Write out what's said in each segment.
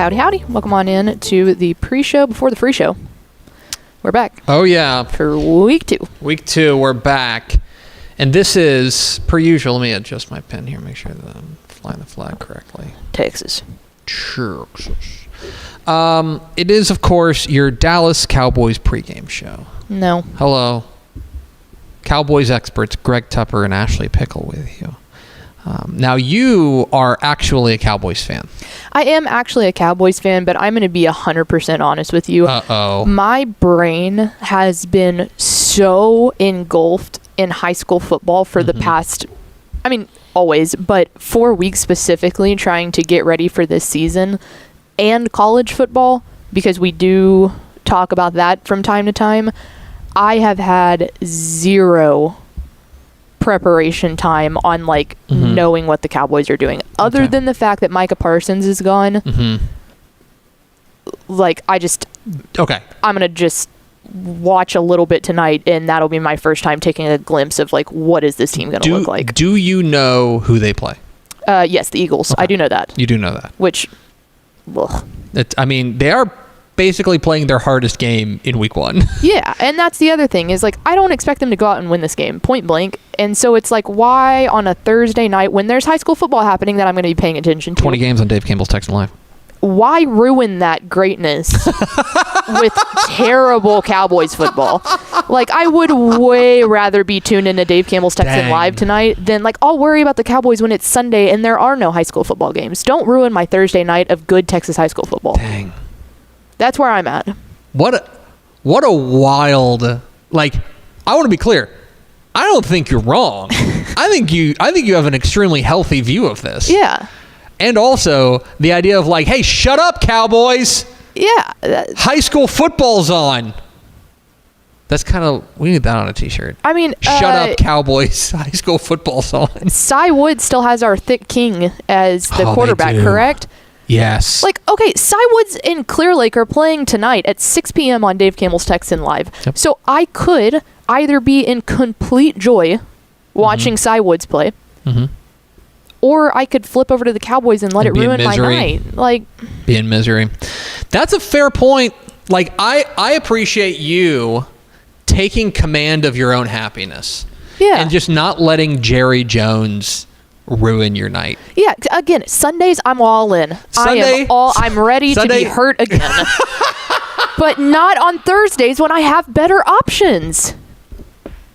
Howdy, howdy. Welcome on in to the pre-show before the free show. We're back. Oh, yeah. For week 2. Week 2, we're back. And this is, per usual, let me adjust my pen here, make sure that I'm flying the flag correctly. Texas. Texas. It is, of course, your Dallas Cowboys pregame show. No. Hello. Cowboys experts Greg Tupper and Ashley Pickle with you. Now, you are actually a Cowboys fan. I am actually a Cowboys fan, but I'm going to be 100% honest with you. Uh-oh. My brain has been so engulfed in high school football for the past, I mean, always, but 4 weeks specifically, trying to get ready for this season, and college football, because we do talk about that from time to time. I have had zero preparation time on knowing what the Cowboys are doing, other than the fact that Micah Parsons is gone. I'm gonna just watch a little bit tonight, and that'll be my first time taking a glimpse of what is this team gonna look like. Do you know who they play? Yes, the Eagles. Okay. I do know that. You do know that. Which, ugh. They are basically playing their hardest game in week 1. Yeah, and that's the other thing is I don't expect them to go out and win this game, point blank. And so it's why on a Thursday night when there's high school football happening that I'm going to be paying attention to? 20 games on Dave Campbell's Texan Live. Why ruin that greatness with terrible Cowboys football? I would way rather be tuned into Dave Campbell's Texan Live tonight than I'll worry about the Cowboys when it's Sunday and there are no high school football games. Don't ruin my Thursday night of good Texas high school football. Dang. That's where I'm at. What a wild, I want to be clear. I don't think you're wrong. I think you have an extremely healthy view of this. Yeah. And also the idea of hey, shut up, Cowboys. Yeah. High school football's on. That's we need that on a t-shirt. I mean, shut up, Cowboys. High school football's on. Cy Wood still has our thick king as the quarterback, correct? Yes. Okay, Cy Woods and Clear Lake are playing tonight at 6 p.m. on Dave Campbell's Texan Live. Yep. So I could either be in complete joy watching Cy Woods play, or I could flip over to the Cowboys and let it ruin my night. Be in misery. That's a fair point. I appreciate you taking command of your own happiness. Yeah. And just not letting Jerry Jones ruin your night. Yeah, again, Sundays I'm all in. I'm ready to be hurt again. But not on Thursdays when I have better options.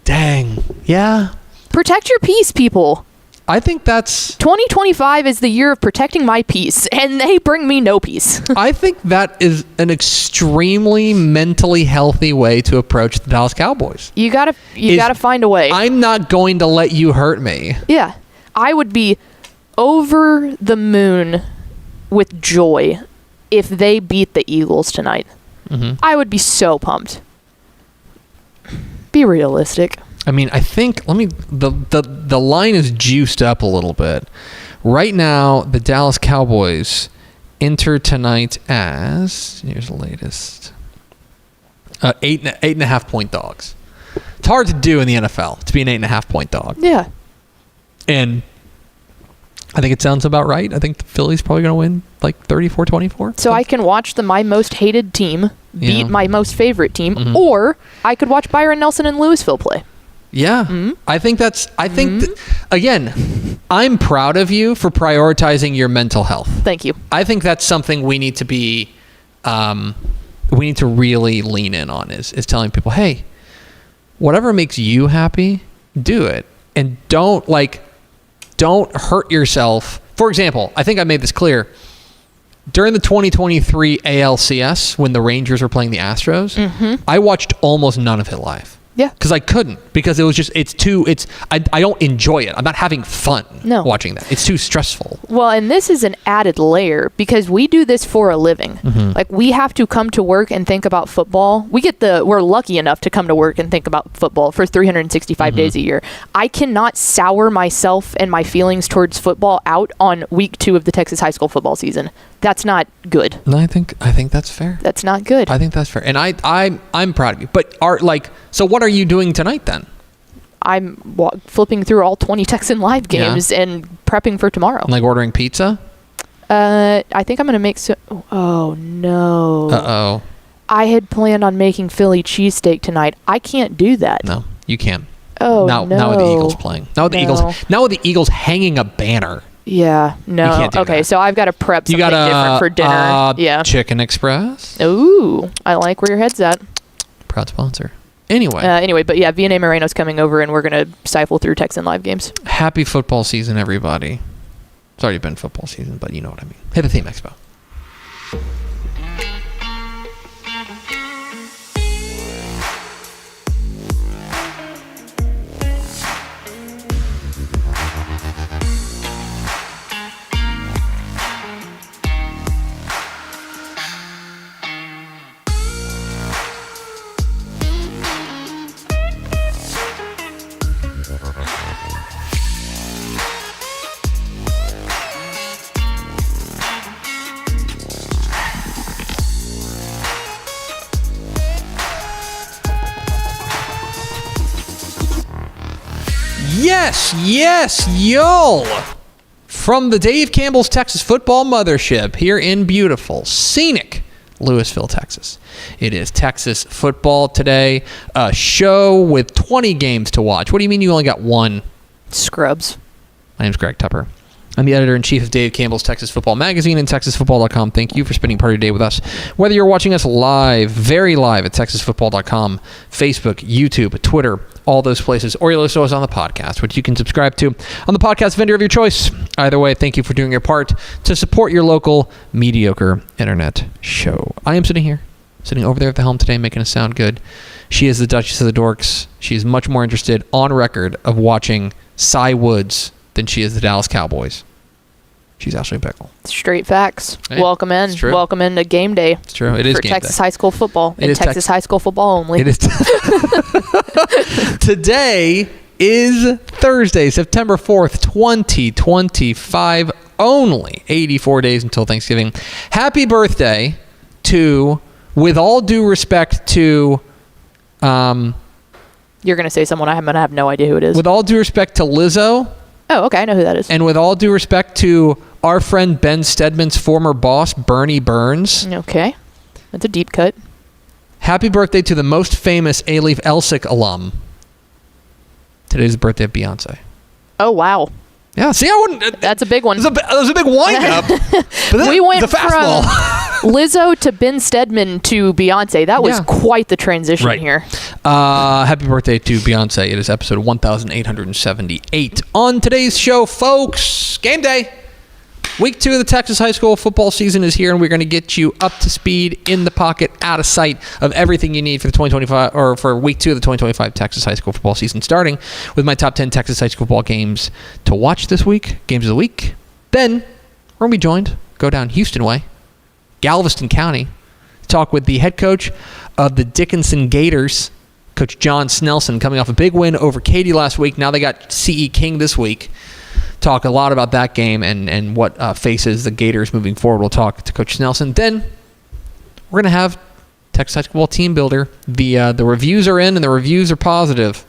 Dang. Yeah. Protect your peace, people. I think that's 2025 is the year of protecting my peace, and they bring me no peace. I think that is an extremely mentally healthy way to approach the Dallas Cowboys. You gotta find a way. I'm not going to let you hurt me. Yeah. I would be over the moon with joy if they beat the Eagles tonight. I would be so pumped. Be realistic. I mean, I think the line is juiced up a little bit. Right now, the Dallas Cowboys enter tonight as, here's the latest, 8.5 point dogs. It's hard to do in the NFL to be an 8.5 point dog. Yeah. And I think it sounds about right. I think the Philly's probably going to win 34-24. So I can watch my most hated team beat my most favorite team, or I could watch Byron Nelson and Louisville play. Yeah. I think again, I'm proud of you for prioritizing your mental health. Thank you. I think that's something we need to be, we need to really lean in on is telling people, hey, whatever makes you happy, do it. And don't hurt yourself. For example, I think I made this clear. During the 2023 ALCS, when the Rangers were playing the Astros, I watched almost none of it live. Yeah. Because I couldn't. Because it was just, I don't enjoy it. I'm not having fun watching that. It's too stressful. Well, and this is an added layer because we do this for a living. We have to come to work and think about football. We're lucky enough to come to work and think about football for 365 days a year. I cannot sour myself and my feelings towards football out on week 2 of the Texas high school football season. That's not good. No, I think that's fair. That's not good. I think that's fair. And I'm proud of you. But so what are you doing tonight then? I'm flipping through all 20 Texan Live games and prepping for tomorrow. Ordering pizza? I think I'm going to make oh, no. Uh-oh. I had planned on making Philly cheesesteak tonight. I can't do that. No, you can't. Oh, no. Not with the Eagles playing. Not with the Eagles. Not with the Eagles hanging a banner. Yeah, no. You can't do okay, that. so I've got to prep something different for dinner. Yeah. Chicken Express. Ooh, I like where your head's at. Proud sponsor. Anyway, but yeah, Vianney Moreno's coming over, and we're going to siphon through Texan live games. Happy football season, everybody. It's already been football season, but you know what I mean. Hit the theme, Expo. Yes, y'all. From the Dave Campbell's Texas Football Mothership here in beautiful, scenic Lewisville, Texas. It is Texas football today, a show with 20 games to watch. What do you mean you only got one? Scrubs. My name's Greg Tupper. I'm the editor-in-chief of Dave Campbell's Texas Football Magazine and TexasFootball.com. Thank you for spending part of your day with us. Whether you're watching us live, very live at TexasFootball.com, Facebook, YouTube, Twitter, all those places, or you're listening to us on the podcast, which you can subscribe to on the podcast vendor of your choice. Either way, thank you for doing your part to support your local mediocre internet show. I am sitting over there at the helm today, making us sound good. She is the Duchess of the Dorks. She is much more interested on record of watching Cy Woods than she is the Dallas Cowboys. She's Ashley Pickle. Straight facts. Hey, welcome in. Welcome into game day. It's true. It is for game Texas day. high school football. It and is Texas high school football only. It is. Today is Thursday, September 4th, 2025. Only 84 days until Thanksgiving. Happy birthday to, with all due respect to... You're going to say someone I'm going to have no idea who it is. With all due respect to Lizzo... Oh, okay. I know who that is. And with all due respect to our friend Ben Stedman's former boss, Bernie Burns. Okay. That's a deep cut. Happy birthday to the most famous Aleve Elsick alum. Today's the birthday of Beyonce. Oh, wow. Yeah, see, I wouldn't... That's a big one. That was a big wind-up. We went the fastball. from Lizzo to Ben Stedman to Beyonce. That was quite the transition here. Happy birthday to Beyonce. It is episode 1878. On today's show, folks, game day. Week 2 of the Texas high school football season is here, and we're going to get you up to speed, in the pocket, out of sight of everything you need for the 2025 or for week 2 of the 2025 Texas high school football season, starting with my top 10 Texas high school football games to watch this week, games of the week. Then we're going to be joined, go down Houston way, Galveston County, talk with the head coach of the Dickinson Gators, Coach John Snelson, coming off a big win over Katy last week. Now they got C.E. King this week. Talk a lot about that game and what faces the Gators moving forward. We'll talk to Coach Snelson. Then we're going to have Texas High School Football Team Builder. The reviews are in, and the reviews are positive.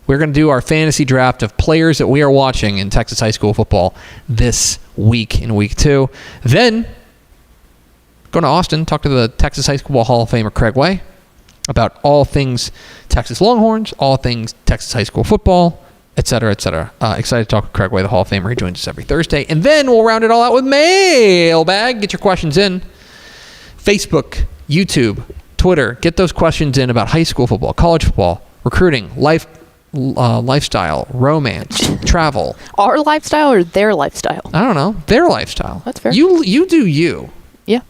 We're going to do our fantasy draft of players that we are watching in Texas high school football this week in week 2. Then go to Austin, talk to the Texas High School Hall of Famer Craig Way about all things Texas Longhorns, all things Texas high school football, et cetera, et cetera. Excited to talk with Craig Way, the Hall of Famer. He joins us every Thursday. And then we'll round it all out with Mailbag. Get your questions in. Facebook, YouTube, Twitter. Get those questions in about high school football, college football, recruiting, lifestyle, romance, travel. Our lifestyle or their lifestyle? I don't know. Their lifestyle. That's fair. You do you. Yeah.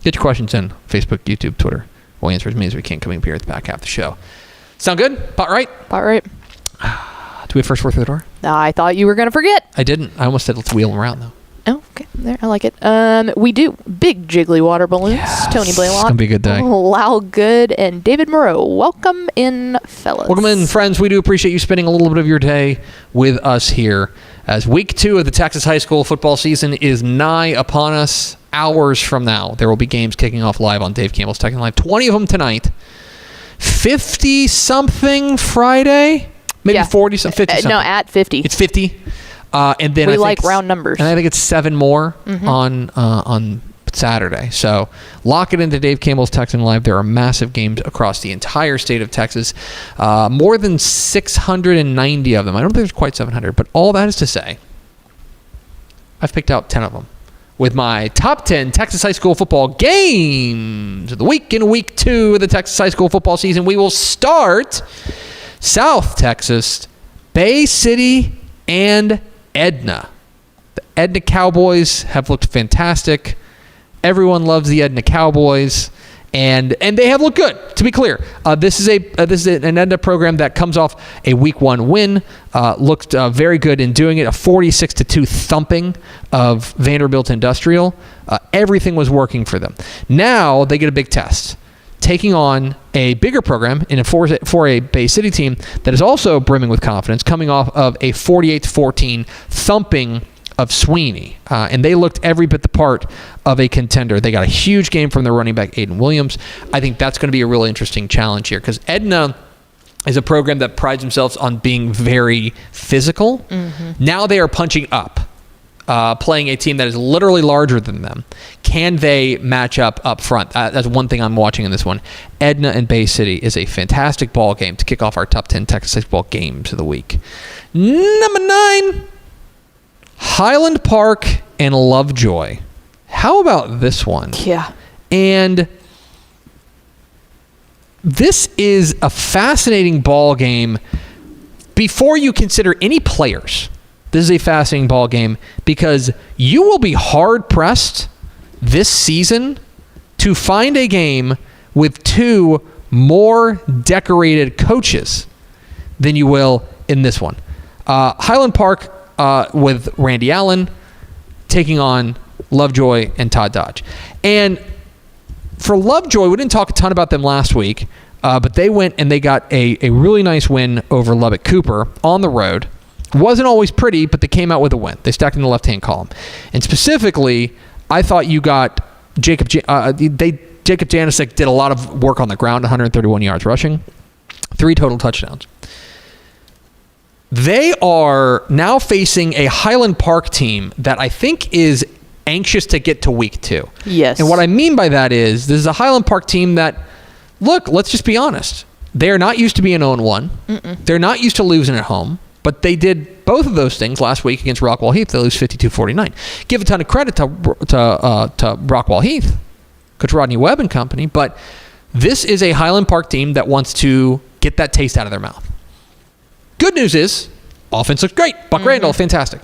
Get your questions in. Facebook, YouTube, Twitter. We'll answer as many as we can coming up here at the back half of the show. Sound good? Pot right? Pot right. Do we have first word through the door? I thought you were going to forget. I didn't. I almost said let's wheel them around, though. Oh, okay. There, I like it. We do. Big jiggly water balloons. Yes. Tony Blaylock. It's going to be a good day. Lyle Good and David Moreau. Welcome in, fellas. Welcome in, friends. We do appreciate you spending a little bit of your day with us here as week 2 of the Texas high school football season is nigh upon us. Hours from now, there will be games kicking off live on Dave Campbell's Texas Live. 20 of them tonight. 50-something Friday? Maybe 40-something, 50-something. No, at 50. It's 50. And then we like round numbers. And I think it's 7 more on Saturday. So lock it into Dave Campbell's Texan Live. There are massive games across the entire state of Texas. More than 690 of them. I don't think there's quite 700, but all that is to say, I've picked out 10 of them with my top 10 Texas high school football games of the week in week 2 of the Texas high school football season. We will start South Texas, Bay City, and Edna. The Edna Cowboys have looked fantastic. Everyone loves the Edna Cowboys, and they have looked good. To be clear, this is an Edna program that comes off a Week 1 win. Looked very good in doing it. A 46-2 thumping of Vanderbilt Industrial. Everything was working for them. Now they get a big test, taking on a bigger program in a 4A Bay City team that is also brimming with confidence, coming off of a 48-14 thumping of Sweeney. And they looked every bit the part of a contender. They got a huge game from their running back, Aiden Williams. I think that's going to be a really interesting challenge here because Edna is a program that prides themselves on being very physical. Mm-hmm. Now they are punching up, playing a team that is literally larger than them. Can they match up front? That's one thing I'm watching in this one. Edna and Bay City is a fantastic ball game to kick off our top 10 Texas football games of the week. Number 9, Highland Park and Lovejoy. How about this one? Yeah. And this is a fascinating ball game before you consider any players. This is a fascinating ball game because you will be hard-pressed this season to find a game with 2 more decorated coaches than you will in this one. Highland Park with Randy Allen taking on Lovejoy and Todd Dodge. And for Lovejoy, we didn't talk a ton about them last week, but they went and they got a really nice win over Lubbock Cooper on the road. Wasn't always pretty, but they came out with a win. They stacked in the left-hand column. And specifically, I thought you got Jacob Janisic did a lot of work on the ground, 131 yards rushing, 3 total touchdowns. They are now facing a Highland Park team that I think is anxious to get to week 2. Yes. And what I mean by that is this is a Highland Park team that, look, let's just be honest. They're not used to being 0-1. They're not used to losing at home. But they did both of those things last week against Rockwall Heath. They lose 52-49. Give a ton of credit to Rockwall Heath, Coach Rodney Webb and company. But this is a Highland Park team that wants to get that taste out of their mouth. Good news is, offense looks great. Buck Randall, fantastic.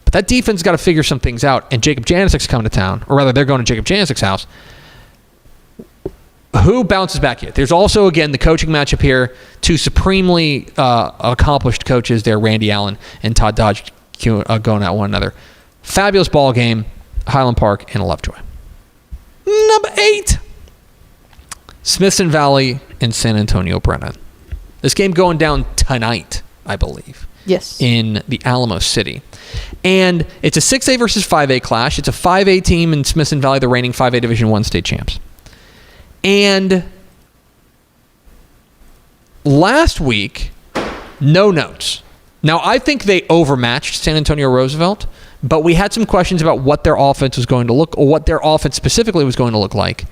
But that defense got to figure some things out. And Jacob Janisic's coming to town. Or rather, they're going to Jacob Janisic's house. Who bounces back here? There's also, again, the coaching matchup here. 2 supremely accomplished coaches there, Randy Allen and Todd Dodge, going at one another. Fabulous ball game, Highland Park and Lovejoy. Number 8, Smithson Valley and San Antonio Brennan. This game going down tonight, I believe. Yes. In the Alamo City. And it's a 6A versus 5A clash. It's a 5A team in Smithson Valley, the reigning 5A Division I state champs. And last week, no notes. Now, I think they overmatched San Antonio Roosevelt, but we had some questions about what their offense was going to look, or what their offense specifically was going to look like.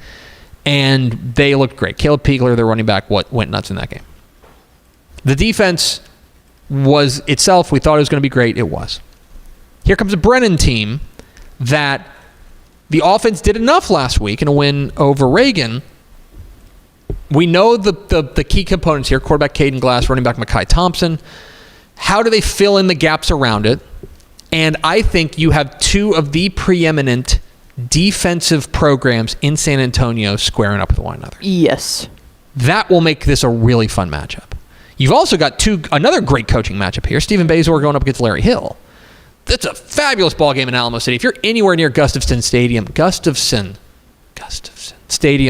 And they looked great. Caleb Piegler, their running back, went nuts in that game. The defense was itself, we thought it was going to be great. It was. Here comes a Brennan team that the offense did enough last week in a win over Reagan. We know the key components here, quarterback Caden Glass, running back Mekhi Thompson. How do they fill in the gaps around it? And I think you have 2 of the preeminent defensive programs in San Antonio squaring up with one another. Yes. That will make this a really fun matchup. You've also got another great coaching matchup here. Stephen Bazor going up against Larry Hill. That's a fabulous ball game in Alamo City. If you're anywhere near Gustafson Stadium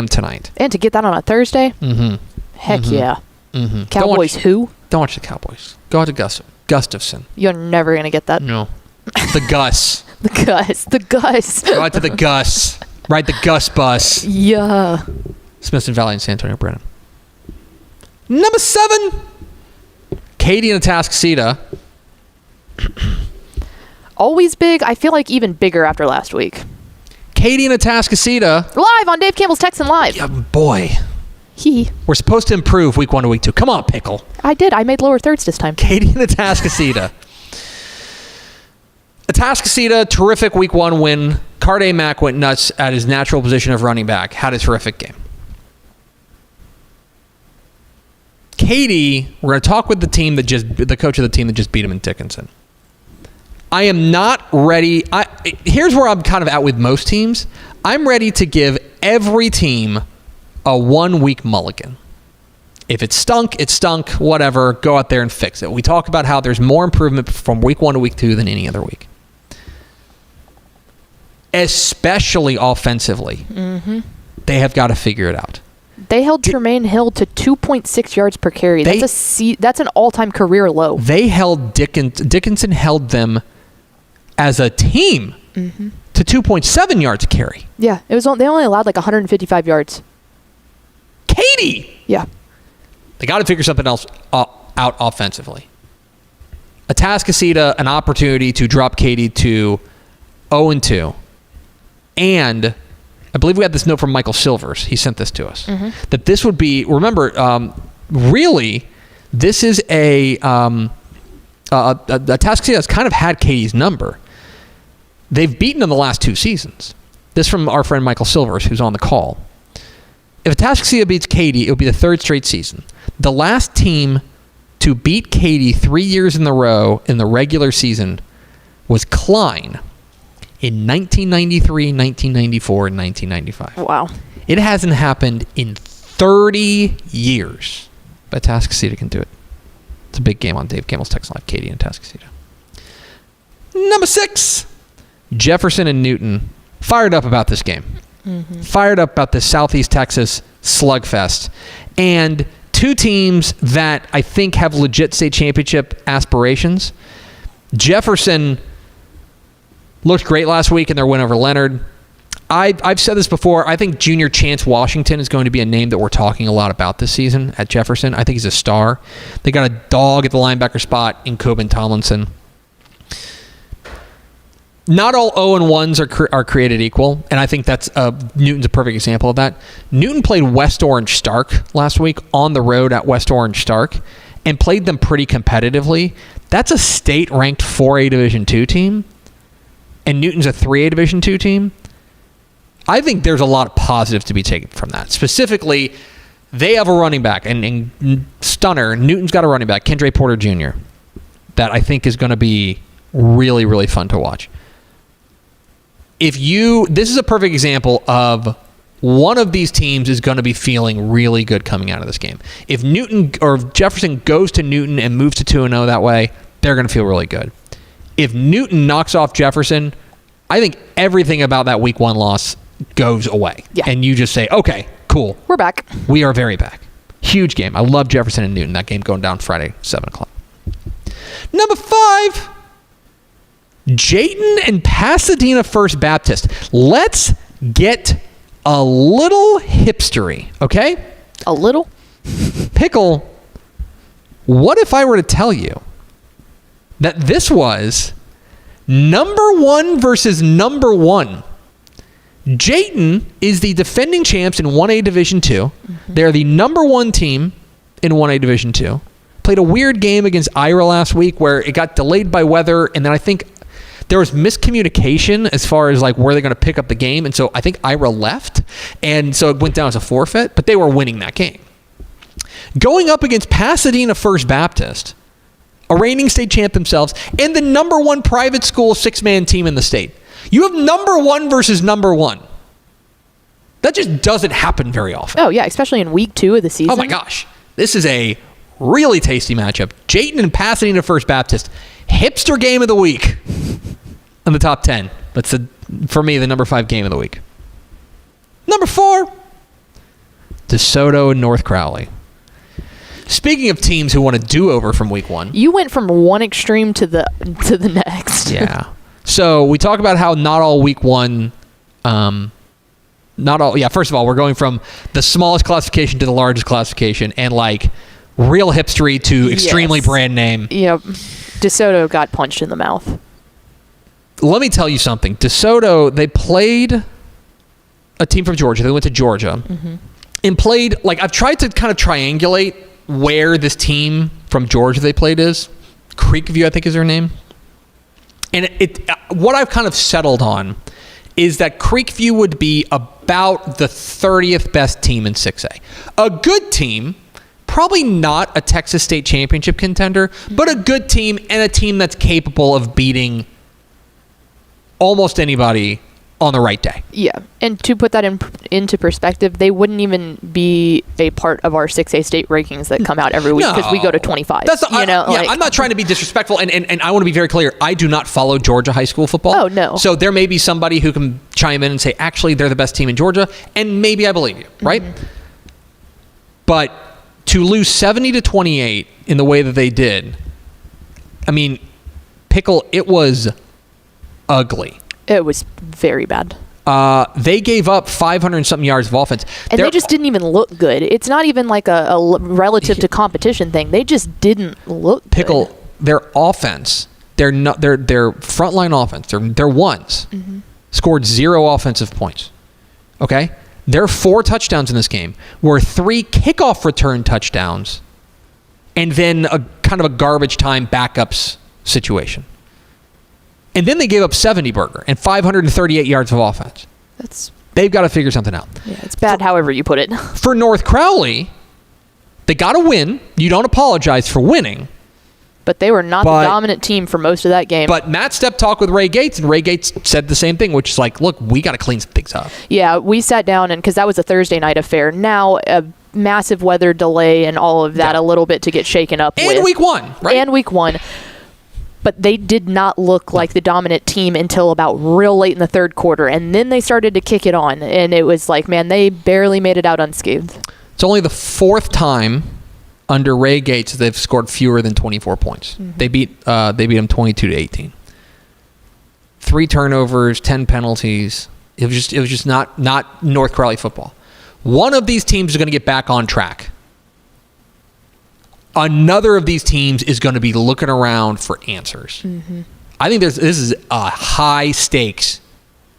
tonight. And to get that on a Thursday? Mm-hmm. Heck yeah. Mm-hmm. Cowboys who? Don't watch the Cowboys. Go out to Gustafson. You're never going to get that. No. The Gus. The Gus. Go out to the Gus. Ride the Gus bus. Yeah. Smithson Valley and San Antonio Brennan. Number 7, Katy and Atascocita. Always big. I feel like even bigger after last week. Katie and Atascocita. Live on Dave Campbell's Texan Live. Yeah, boy. We're supposed to improve week 1 to week 2. Come on, Pickle. I did. I made lower thirds this time. Katie and Atascocita. Atascocita, terrific week 1 win. Carde Mack went nuts at his natural position of running back. Had a terrific game. Katie, we're going to talk with the coach of the team that just beat him in Dickinson. I am not ready. Here's where I'm kind of at with most teams. I'm ready to give every team a 1-week mulligan. If it stunk, it stunk, whatever. Go out there and fix it. We talk about how there's more improvement from week 1 to week 2 than any other week. Especially offensively. Mm-hmm. They have got to figure it out. They held Tremaine Hill to 2.6 yards per carry. That's an all-time career low. They held Dickinson held them as a team to 2.7 yards a carry. Yeah, they only allowed like 155 yards. Katie! Yeah. They got to figure something else out offensively. Atascocita, an opportunity to drop Katie to 0-2. And I believe we had this note from Michael Silvers. He sent this to us. Mm-hmm. That this would be, remember, really, this is Atascocita has kind of had Katie's number. They've beaten in the last 2 seasons. This from our friend Michael Silvers, who's on the call. If Atascocita beats Katie, it would be the 3rd straight season. The last team to beat Katie 3 years in a row in the regular season was Klein in 1993, 1994, and 1995. Wow. It hasn't happened in 30 years. But Atascocita can do it. It's a big game on Dave Campbell's Texan Live, Katie and Atascocita. Number 6, Jefferson and Newton. Fired up about this game. Mm-hmm. Fired up about this Southeast Texas slugfest. And 2 teams that I think have legit state championship aspirations. Jefferson looked great last week in their win over Leonard. I've said this before. I think Junior Chance Washington is going to be a name that we're talking a lot about this season at Jefferson. I think he's a star. They got a dog at the linebacker spot in Coben Tomlinson. Not all 0-1s are created equal, and I think that's Newton's a perfect example of that. Newton played West Orange Stark last week on the road at West Orange Stark and played them pretty competitively. That's a state-ranked 4A Division II team, and Newton's a 3A Division II team. I think there's a lot of positives to be taken from that. Specifically, they have a running back, and stunner, Newton's got a running back, Kendra Porter Jr., that I think is going to be really, really fun to watch. This is a perfect example of one of these teams is going to be feeling really good coming out of this game. If Newton or Jefferson goes to Newton and moves to 2-0 that way, they're going to feel really good. If Newton knocks off Jefferson, I think everything about that week 1 loss goes away. Yeah. And you just say, okay, cool. We're back. We are very back. Huge game. I love Jefferson and Newton. That game going down Friday, 7 o'clock. Number 5. Jayton and Pasadena First Baptist. Let's get a little hipstery, okay? A little? Pickle, what if I were to tell you that this was number 1 versus number 1? Jayton is the defending champs in 1A Division II. Mm-hmm. They're the number 1 team in 1A Division II. Played a weird game against Ira last week where it got delayed by weather, and then I think there was miscommunication as far as like where they're going to pick up the game, and so I think Ira left, and so it went down as a forfeit, but they were winning that game. Going up against Pasadena First Baptist, a reigning state champ themselves, and the number 1 private school 6-man team in the state. You have number 1 versus number 1. That just doesn't happen very often. Oh, yeah, especially in week 2 of the season. Oh, my gosh. This is a really tasty matchup. Jayton and Pasadena First Baptist. Hipster game of the week in the top 10. That's, for me, the number 5 game of the week. Number 4, DeSoto and North Crowley. Speaking of teams who want a do-over from week 1. You went from one extreme to the next. Yeah. So we talk about how not all week 1, first of all, we're going from the smallest classification to the largest classification and like real hipstery to extremely brand name. Yep. DeSoto got punched in the mouth. let me tell you something. DeSoto, they played a team from Georgia. They went to Georgia and played, like, I've tried to kind of triangulate where this team from Georgia they played is. Creekview, I think, is their name. And what I've kind of settled on is that Creekview would be about the 30th best team in 6A. A good team, probably not a Texas State championship contender, but a good team and a team that's capable of beating almost anybody on the right day. Yeah, and to put that into perspective, they wouldn't even be a part of our 6A state rankings that come out every week because we go to 25. I'm not trying to be disrespectful, and I want to be very clear. I do not follow Georgia high school football. Oh, no. So there may be somebody who can chime in and say, actually, they're the best team in Georgia, and maybe I believe you, right? But to lose 70-28 in the way that they did, I mean, Pickle, it was ugly. It was very bad. They gave up 500 and something yards of offense. And they just didn't even look good. It's not even like a relative to competition thing. They just didn't look Pickle, good. Their offense, their frontline offense, their ones, scored 0 offensive points. Okay? Their 4 touchdowns in this game were 3 kickoff return touchdowns and then a kind of a garbage time backups situation. And then they gave up 70 burger and 538 yards of offense. They've got to figure something out. Yeah, it's bad however you put it. For North Crowley, they got to win. You don't apologize for winning. But they were not the dominant team for most of that game. But Matt Stepp talked with Ray Gates, and Ray Gates said the same thing, which is like, look, we got to clean some things up. Yeah, we sat down, and because that was a Thursday night affair. Now, a massive weather delay and all of that a little bit to get shaken up with. And week 1, right? And week 1. But they did not look like the dominant team until about real late in the third quarter. And then they started to kick it on. And it was like, man, they barely made it out unscathed. It's only the 4th time under Ray Gates they've scored fewer than 24 points. They beat them 22-18. 3 turnovers, 10 penalties. It was just not North Crowley football. One of these teams is going to get back on track. Another of these teams is going to be looking around for answers. I think this is a high stakes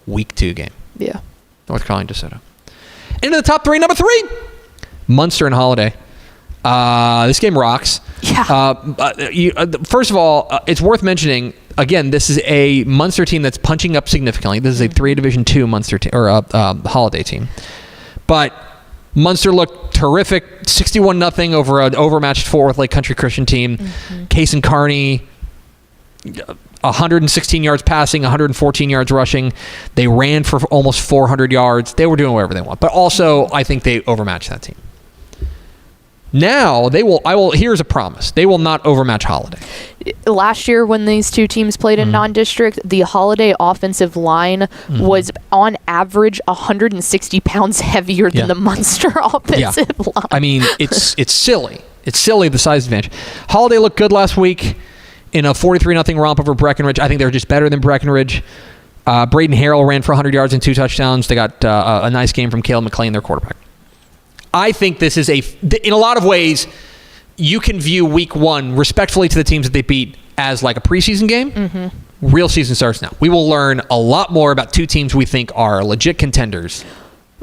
week 2 game. Yeah. North Carolina, DeSoto. Into the top 3, number 3, Munster and Holiday. This game rocks. Yeah. First of all, it's worth mentioning. Again, this is a Munster team that's punching up significantly. This is a 3 Division II Munster team or Holiday team, but Munster looked terrific, 61-0 over an overmatched Fort Worth Lake Country Christian team. Case and Kearney, 116 yards passing, 114 yards rushing. They ran for almost 400 yards. They were doing whatever they want, but also I think they overmatched that team. Now here's a promise. They will not overmatch Holiday. Last year when these two teams played in non-district, the Holiday offensive line was on average 160 pounds heavier than the Munster offensive line. I mean, it's silly. It's silly, the size advantage. Holiday looked good last week in a 43-0 romp over Breckenridge. I think they're just better than Breckenridge. Braden Harrell ran for 100 yards and 2 touchdowns. They got a nice game from Caleb McClain, their quarterback. I think this is in a lot of ways, you can view week 1 respectfully to the teams that they beat as like a preseason game. Real season starts now. We will learn a lot more about 2 teams we think are legit contenders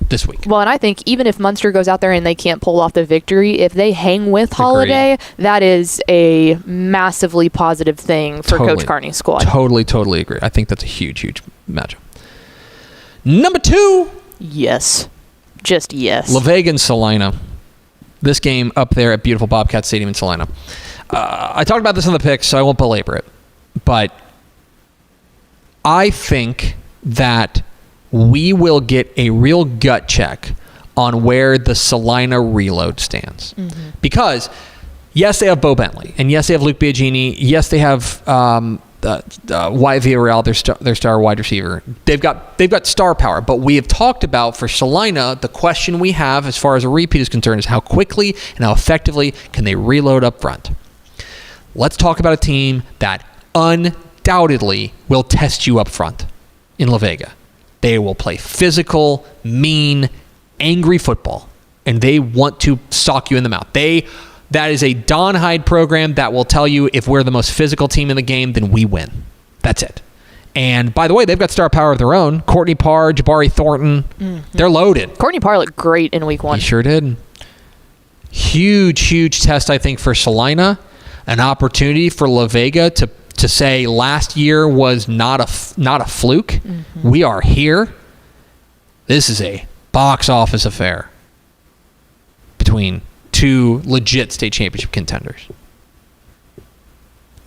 this week. Well, and I think even if Munster goes out there and they can't pull off the victory, if they hang with Holiday, that is a massively positive thing for Coach Carney's squad. Totally agree. I think that's a huge matchup. Number 2. Yes. Just yes. La Vega and Salina. This game up there at beautiful Bobcat Stadium in Salina. I talked about this in the picks, so I won't belabor it. But I think that we will get a real gut check on where the Salina reload stands. Because, yes, they have Bo Bentley. And yes, they have Luke Biagini. Yes, they have Wyatt Villarreal, their star wide receiver. They've got star power, but we have talked about for Salina, the question we have as far as a repeat is concerned is how quickly and how effectively can they reload up front. Let's talk about a team that undoubtedly will test you up front in La Vega. They will play physical, mean, angry football, and they want to sock you in the mouth. That is a Don Hyde program that will tell you if we're the most physical team in the game, then we win. That's it. And by the way, they've got star power of their own. Courtney Parr, Jabari Thornton. They're loaded. Courtney Parr looked great in week 1. He sure did. Huge test, I think, for Salina. An opportunity for La Vega to say last year was not a fluke. We are here. This is a box office affair between two legit state championship contenders.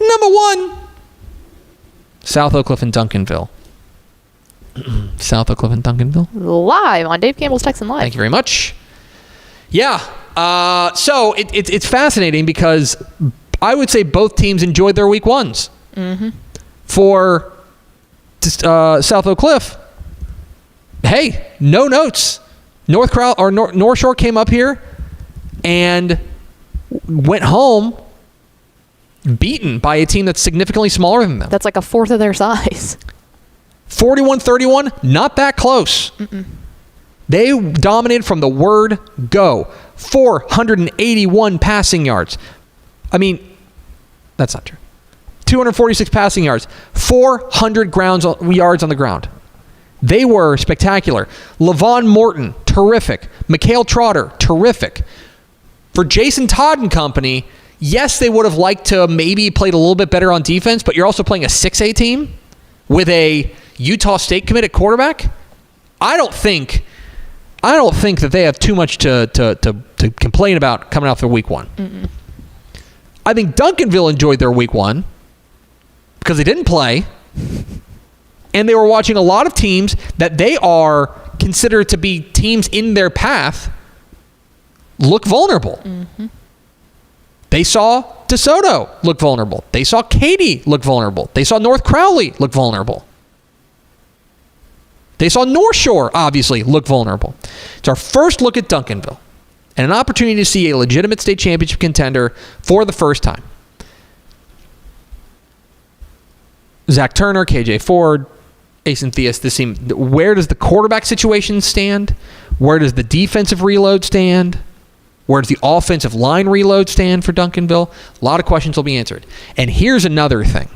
Number 1, South Oak Cliff and Duncanville. South Oak Cliff and Duncanville. Live on Dave Campbell's Texan Live. Thank you very much. Yeah. So it's fascinating because I would say both teams enjoyed their week 1s. For South Oak Cliff, hey, no notes. North Shore came up here and went home beaten by a team that's significantly smaller than them. That's like a fourth of their size. 41-31, not that close. They dominated from the word go. 481 passing yards. I mean, that's not true. 246 passing yards. 400 yards on the ground. They were spectacular. Levon Morton, terrific. Mikhail Trotter, terrific. For Jason Todd and company, yes, they would have liked to maybe played a little bit better on defense, but you're also playing a 6A team with a Utah State commit at quarterback. I don't think that they have too much to complain about coming off their week 1. I think Duncanville enjoyed their week 1 because they didn't play, and they were watching a lot of teams that they are considered to be teams in their path look vulnerable. They saw DeSoto look vulnerable. They saw Katy look vulnerable. They saw North Crowley look vulnerable. They saw North Shore, obviously, look vulnerable. It's our first look at Duncanville and an opportunity to see a legitimate state championship contender for the first time. Zach Turner, KJ Ford, Asen Theus, this team. Where does the quarterback situation stand? Where does the defensive reload stand? Where does the offensive line reload stand for Duncanville? A lot of questions will be answered. And here's another thing.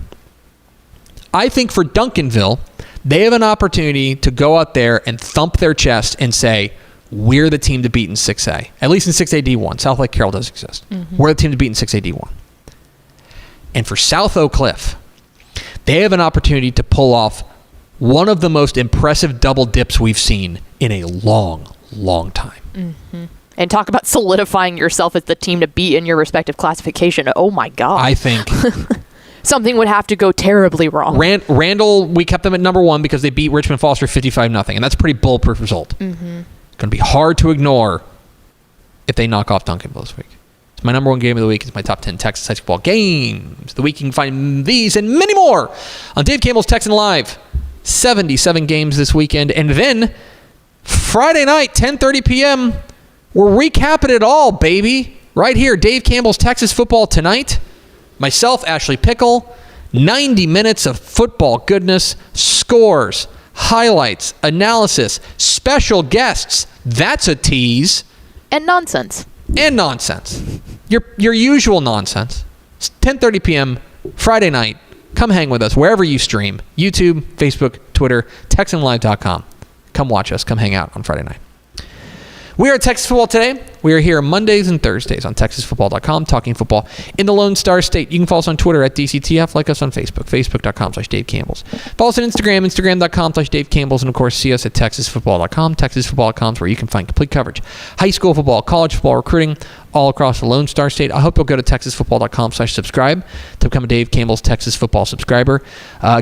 I think for Duncanville, they have an opportunity to go out there and thump their chest and say, we're the team to beat in 6A. At least in 6A D1. South Lake Carroll does exist. We're the team to beat in 6A D1. And for South Oak Cliff, they have an opportunity to pull off one of the most impressive double dips we've seen in a long, long time. And talk about solidifying yourself as the team to beat in your respective classification. Oh, my God. I think something would have to go terribly wrong. Randall, we kept them at number 1 because they beat Richmond Foster 55-0, and that's a pretty bulletproof result. It's going to be hard to ignore if they knock off Duncanville this week. It's my number 1 game of the week. It's my top 10 Texas high school games of the week. You can find these and many more on Dave Campbell's Texan Live. 77 games this weekend. And then Friday night, 10:30 p.m., we're recapping it all, baby. Right here, Dave Campbell's Texas Football Tonight. Myself, Ashley Pickle. 90 minutes of football goodness, scores, highlights, analysis, special guests. That's a tease. And nonsense. Your usual nonsense. It's 10:30 p.m. Friday night. Come hang with us wherever you stream. YouTube, Facebook, Twitter, TexanLive.com. Come watch us. Come hang out on Friday night. We are at Texas Football Today. We are here Mondays and Thursdays on TexasFootball.com, talking football in the Lone Star State. You can follow us on Twitter at DCTF, like us on Facebook, Facebook.com/Dave Campbells. Follow us on Instagram, Instagram.com/Dave Campbells, and of course, see us at TexasFootball.com. TexasFootball.com is where you can find complete coverage. High school football, college football, recruiting, all across the Lone Star State. I hope you'll go to TexasFootball.com/subscribe to become a Dave Campbell's Texas Football subscriber.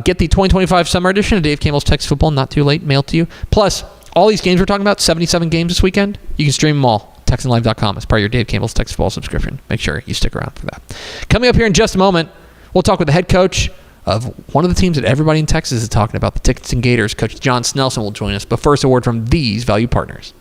Get the 2025 Summer Edition of Dave Campbell's Texas Football, not too late, mailed to you. Plus, all these games we're talking about, 77 games this weekend, you can stream them all. TexanLive.com as part of your Dave Campbell's Texas Football subscription. Make sure you stick around for that. Coming up here in just a moment, we'll talk with the head coach of one of the teams that everybody in Texas is talking about, the Tickets and Gators. Coach John Snelson will join us. But first, a word from these value partners.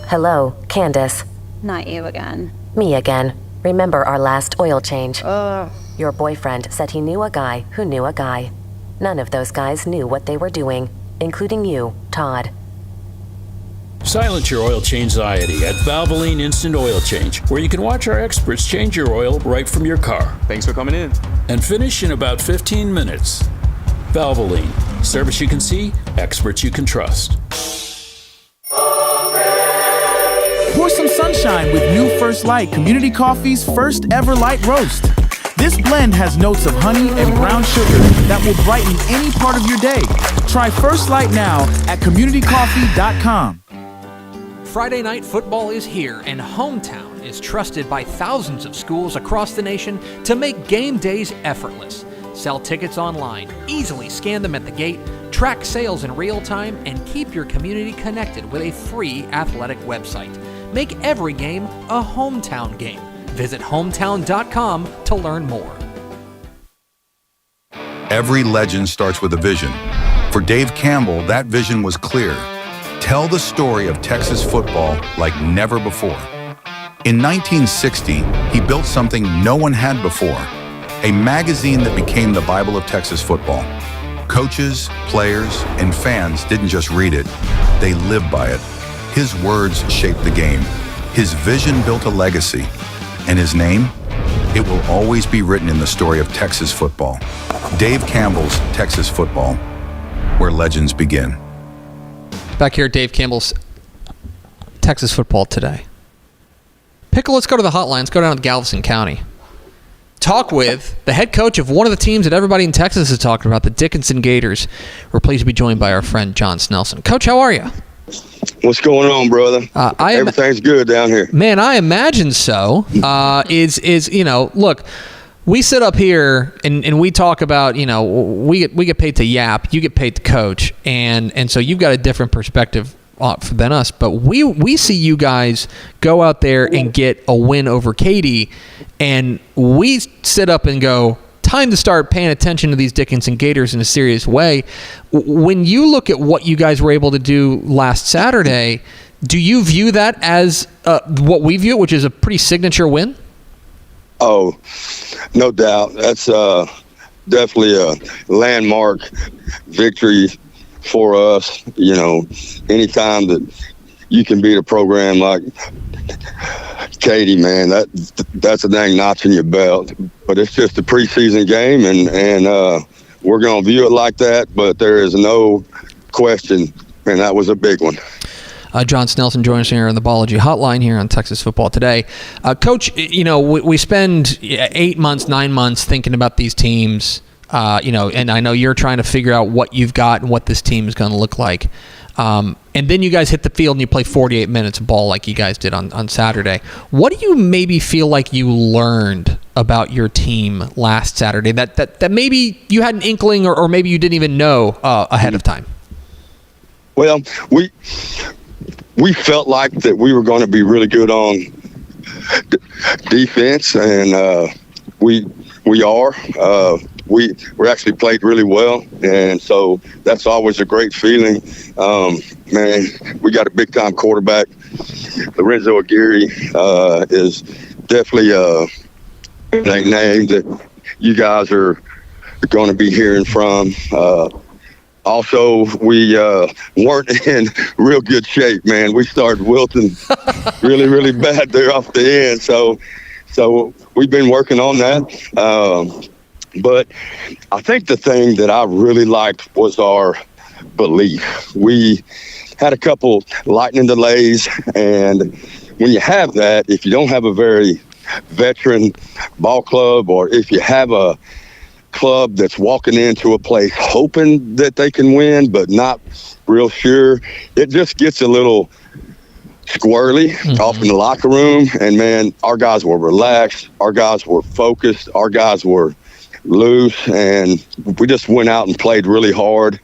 Hello, Candace. Not you again. Me again. Remember our last oil change? Your boyfriend said he knew a guy who knew a guy. None of those guys knew what they were doing, including you, Todd. Silence your oil change anxiety at Valvoline Instant Oil Change, where you can watch our experts change your oil right from your car. Thanks for coming in. And finish in about 15 minutes. Valvoline, service you can see, experts you can trust. Pour some sunshine with new First Light Community Coffee's first ever light roast. This blend has notes of honey and brown sugar that will brighten any part of your day. Try First Light now at communitycoffee.com. Friday Night Football is here, and Hometown is trusted by thousands of schools across the nation to make game days effortless. Sell tickets online, easily scan them at the gate, track sales in real time, and keep your community connected with a free athletic website. Make every game a Hometown game. Visit hometown.com to learn more. Every legend starts with a vision. For Dave Campbell, that vision was clear. Tell the story of Texas football like never before. In 1960, he built something no one had before, a magazine that became the Bible of Texas football. Coaches, players, and fans didn't just read it, they lived by it. His words shaped the game. His vision built a legacy. And his name? It will always be written in the story of Texas football. Dave Campbell's Texas Football, where legends begin. Back here at Dave Campbell's Texas Football Today. Pickle, let's go to the hotline. Let's go down to Galveston County. Talk with the head coach of one of the teams that everybody in Texas is talking about, the Dickinson Gators. We're pleased to be joined by our friend John Snelson. Coach, how are you? What's going on, brother? Everything's good down here. Man, I imagine so. Look, we sit up here and we talk about, we get paid to yap, you get paid to coach, and so you've got a different perspective than us. But we see you guys go out there and get a win over Katy, and we sit up and go, time to start paying attention to these Dickinson Gators in a serious way. When you look at what you guys were able to do last Saturday, do you view that as what we view it, which is a pretty signature win? Oh, no doubt. That's definitely a landmark victory for us. Anytime that you can beat a program like Katy, man, that's a dang notch in your belt. But it's just a preseason game, and we're going to view it like that. But there is no question, and that was a big one. John Snelson joins us here on the Ballology Hotline here on Texas Football Today. Coach, we spend 8 months, 9 months thinking about these teams, and I know you're trying to figure out what you've got and what this team is going to look like. And then you guys hit the field and you play 48 minutes of ball like you guys did on Saturday. What do you maybe feel like you learned about your team last Saturday that maybe you had an inkling or maybe you didn't even know ahead of time? Well, we felt like that we were going to be really good on defense, and we are. We actually played really well, and so that's always a great feeling. Man, we got a big-time quarterback. Lorenzo Aguirre is definitely a name that you guys are going to be hearing from. Also, we weren't in real good shape, man. We started wilting really, really bad there off the end. So we've been working on that. But I think the thing that I really liked was our belief. We had a couple lightning delays, and when you have that, if you don't have a very veteran ball club, or if you have a club that's walking into a place hoping that they can win but not real sure, it just gets a little squirrely off in the locker room. And man, our guys were relaxed, our guys were focused, our guys were loose, and we just went out and played really hard.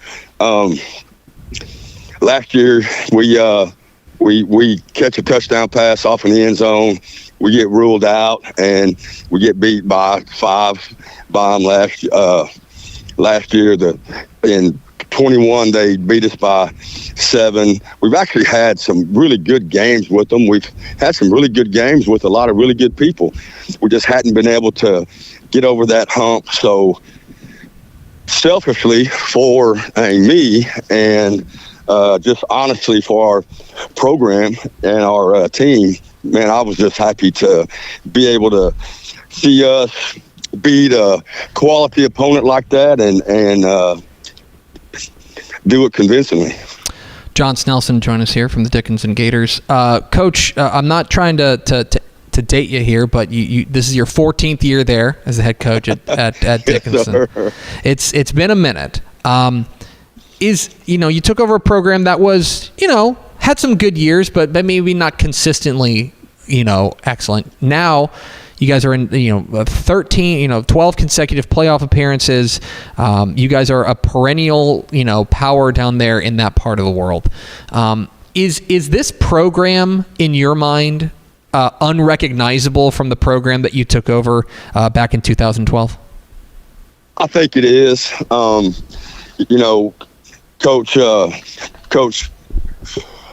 Last year we catch a touchdown pass off in the end zone, we get ruled out, and we get beat by 5 by them last year. In 21 they beat us by 7. We've actually had some really good games with them. We've had some really good games with a lot of really good people. We just hadn't been able to get over that hump. So selfishly for me, and just honestly for our program and our team, man, I was just happy to be able to see us beat a quality opponent like that, and do it convincingly. John Snelson join us here from the Dickinson Gators. Coach, I'm not trying to date you here, but you this is your 14th year there as the head coach at Dickinson. Yes, it's been a minute. You took over a program that was, had some good years, but maybe not consistently, excellent. Now you guys are in, 12 consecutive playoff appearances. You guys are a perennial, power down there in that part of the world. Is this program, in your mind, unrecognizable from the program that you took over back in 2012? I think it is. Coach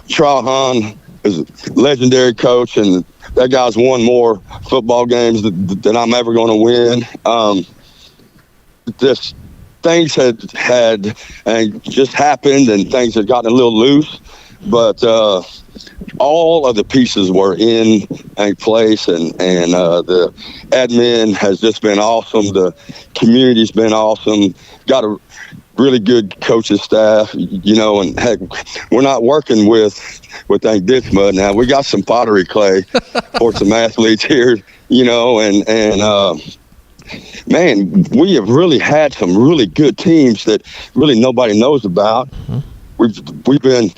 Trahan is a legendary coach, and that guy's won more football games than I'm ever going to win. Just things had and just happened, and things had gotten a little loose, but all of the pieces were in place, and the admin has just been awesome. The community's been awesome. Got a really good coaching staff, and heck, we're not working with ditch mud now. We got some pottery clay for some athletes here, man, we have really had some really good teams that really nobody knows about. Mm-hmm. We've been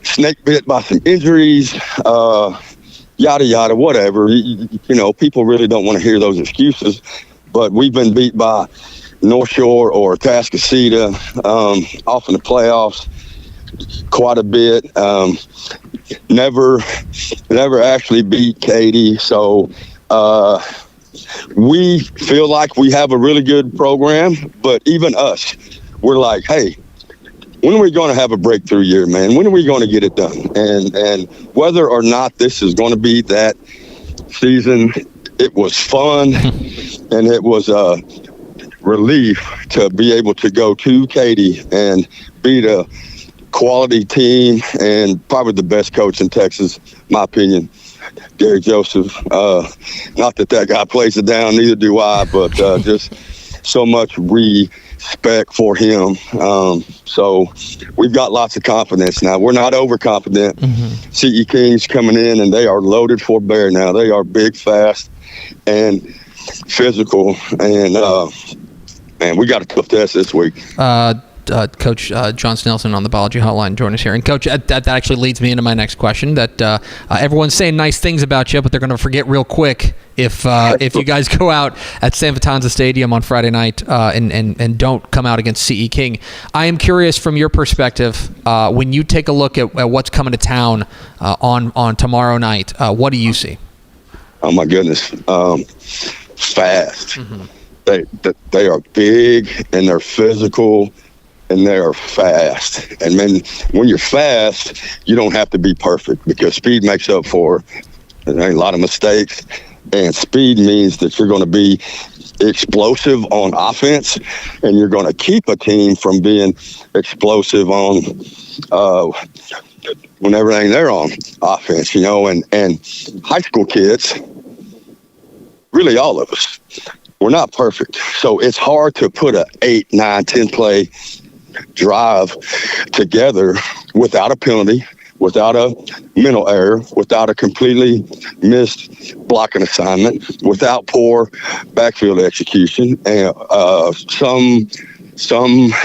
snake bit by some injuries, yada yada, whatever. People really don't want to hear those excuses, but we've been beat by North Shore or Tascasita off in the playoffs quite a bit. Never actually beat Katy. So we feel like we have a really good program, but even us, we're like, hey, when are we going to have a breakthrough year, man? When are we going to get it done? And whether or not this is going to be that season, it was fun and it was relief to be able to go to Katy and beat a quality team and probably the best coach in Texas, my opinion, Gary Joseph. Not that guy plays it down, neither do I, but just so much respect for him. So we've got lots of confidence now. We're not overconfident. Mm-hmm. CE Kings coming in, and they are loaded for bear now. They are big, fast, and physical, and man, we got a tough test this week. Coach John Snelson on the Biology Hotline join us here. And Coach, that actually leads me into my next question, that everyone's saying nice things about you, but they're going to forget real quick if you guys go out at San Vitanza Stadium on Friday night and don't come out against CE King. I am curious from your perspective, when you take a look at what's coming to town on tomorrow night, what do you see? Oh, my goodness. Fast. Mm-hmm. They are big, and they're physical, and they are fast. And then when you're fast, you don't have to be perfect, because speed makes up for a lot of mistakes. And speed means that you're going to be explosive on offense, and you're going to keep a team from being explosive on when everything they're on offense, and high school kids, really all of us, we're not perfect. So it's hard to put a 8, 9, 10 play drive together without a penalty, without a mental error, without a completely missed blocking assignment, without poor backfield execution, and some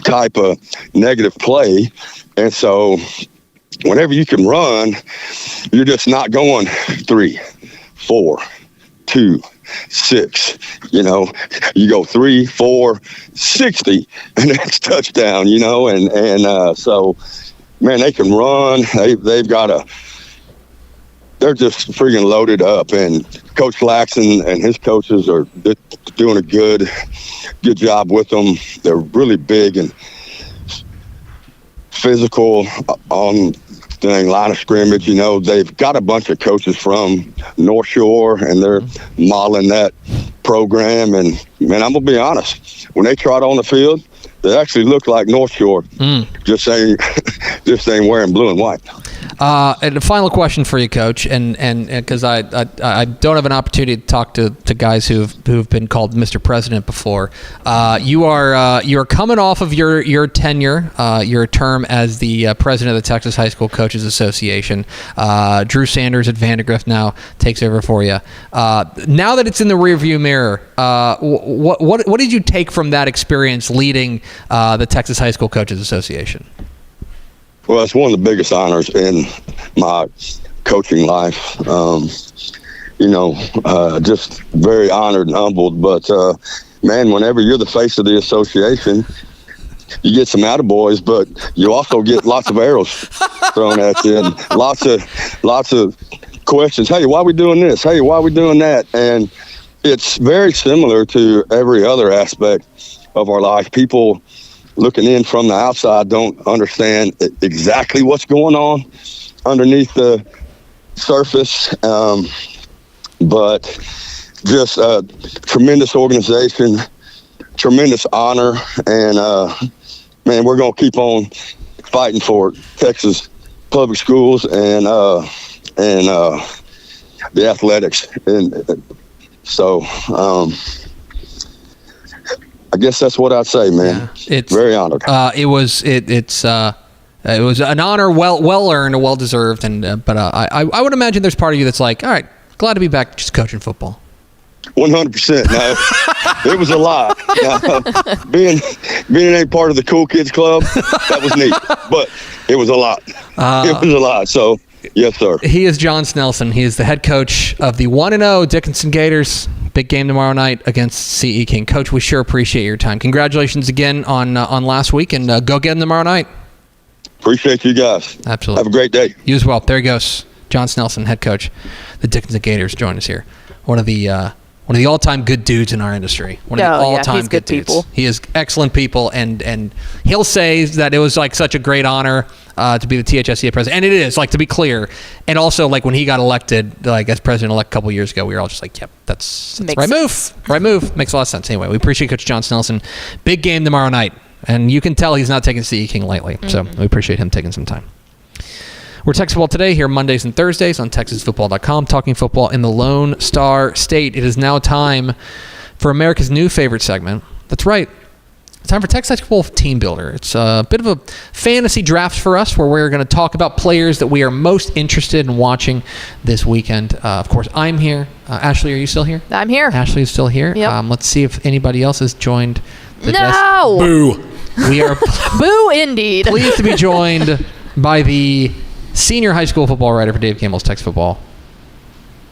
type of negative play. And so whenever you can run, you're just not going 3, 4, 2, 6, you go 3, 4, 60, and that's touchdown, and so, man, they can run. They're just freaking loaded up, and Coach Flaxen and his coaches are doing a good job with them. They're really big and physical on the line of scrimmage. They've got a bunch of coaches from North Shore, and they're modeling that program. And, man, I'm going to be honest. When they trot on the field, they actually look like North Shore, just saying wearing blue and white. And a final question for you, Coach, and because I don't have an opportunity to talk to guys who've been called Mr. President before. You're coming off of your tenure, your term as the president of the Texas High School Coaches Association. Drew Sanders at Vandegrift now takes over for you. Now that it's in the rearview mirror, what did you take from that experience leading the Texas High School Coaches Association? Well, it's one of the biggest honors in my coaching life. Just very honored and humbled. But, man, whenever you're the face of the association, you get some attaboys, but you also get lots of arrows thrown at you and lots of questions. Hey, why are we doing this? Hey, why are we doing that? And it's very similar to every other aspect of our life. People looking in from the outside don't understand exactly what's going on underneath the surface. But just a tremendous organization, tremendous honor, and man, we're going to keep on fighting for Texas public schools and the athletics. And so I guess that's what I'd say, man. Yeah, it's very honored. It was an honor, well earned, well deserved, and but I would imagine there's part of you that's like, all right, glad to be back, just coaching football. 100%. No, it was a lot. Being a part of the cool kids club, that was neat, but it was a lot. It was a lot. So. Yes, sir. He is John Snelson. He is the head coach of the 1-0 Dickinson Gators. Big game tomorrow night against C.E. King. Coach, we sure appreciate your time. Congratulations again on last week, and go get them tomorrow night. Appreciate you guys. Absolutely. Have a great day. You as well. There he goes. John Snelson, head coach. The Dickinson Gators join us here. One of the all-time good dudes in our industry. One of the all-time he's good dudes. people. He is excellent people, and he'll say that it was like such a great honor to be the THSCA president, and it is, like, to be clear. And also, like, when he got elected, like, as president-elect a couple years ago, we were all just like, yep, that's the right move. Right move. Makes a lot of sense. Anyway, we appreciate Coach John Snelson. Big game tomorrow night, and you can tell he's not taking C.E. King lightly, so we appreciate him taking some time. We're Texas Football Today here Mondays and Thursdays on TexasFootball.com, talking football in the Lone Star State. It is now time for America's new favorite segment. That's right. It's time for Texas Football Team Builder. It's a bit of a fantasy draft for us where we're going to talk about players that we are most interested in watching this weekend. Of course, I'm here. Ashley, are you still here? I'm here. Ashley is still here. Yep. Let's see if anybody else has joined the No! Boo. We are Boo indeed. pleased to be joined by the senior high school football writer for Dave Campbell's Texas Football,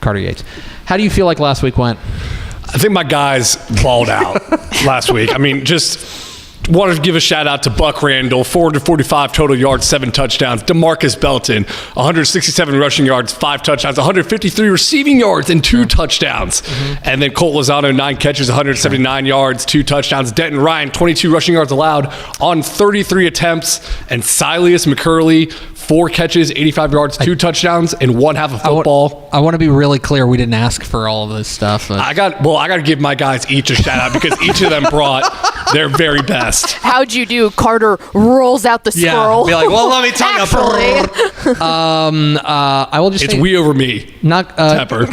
Carter Yates. How do you feel like last week went? I think my guys balled out last week. I mean, just wanted to give a shout out to Buck Randall, 445 total yards, 7 touchdowns. DeMarcus Belton, 167 rushing yards, 5 touchdowns, 153 receiving yards, and 2 touchdowns. And then Colt Lozano, 9 catches, 179 yards, 2 touchdowns. Denton Ryan, 22 rushing yards allowed on 33 attempts. And Silas McCurley, 4 catches, 85 yards, 2 touchdowns, and 1 half of football. I want to be really clear. We didn't ask for all of this stuff. I got to give my guys each a shout out because each of them brought their very best. How'd you do? Carter rolls out the scroll. Be like, well, let me tell you. Actually. I will just It's say, we over me. not Pepper.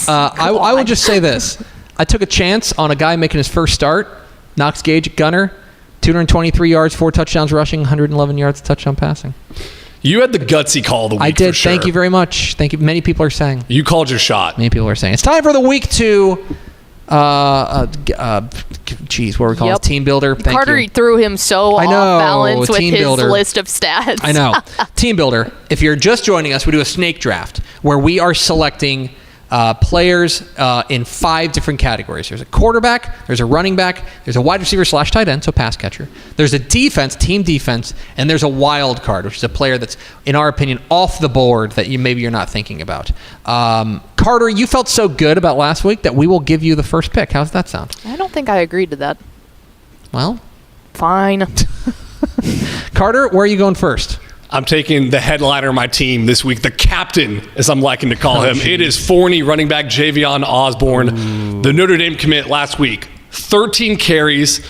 I will just say this. I took a chance on a guy making his first start, Knox Gage at gunner, 223 yards, 4 touchdowns rushing, 111 yards touchdown passing. You had the gutsy call of the week. I did. For sure. Thank you very much. Thank you. Many people are saying. You called your shot. Many people are saying. It's time for the week 2. Geez, what are we calling it? Team builder. Thank Carter you. threw him so off balance with his builder. list of stats. I know. Team builder. If you're just joining us, we do a snake draft where we are selecting players in 5 different categories. There's a quarterback, there's a running back, there's a wide receiver / tight end, so pass catcher. There's a defense, team defense, and there's a wild card, which is a player that's, in our opinion, off the board that maybe you're not thinking about. Carter, you felt so good about last week that we will give you the first pick. How's that sound? I don't think I agreed to that. Well, fine. Carter, where are you going first? I'm taking the headliner of my team this week, the captain, as I'm liking to call him. Geez. It is Forney running back Javion Osborne, the Notre Dame commit last week. 13 carries,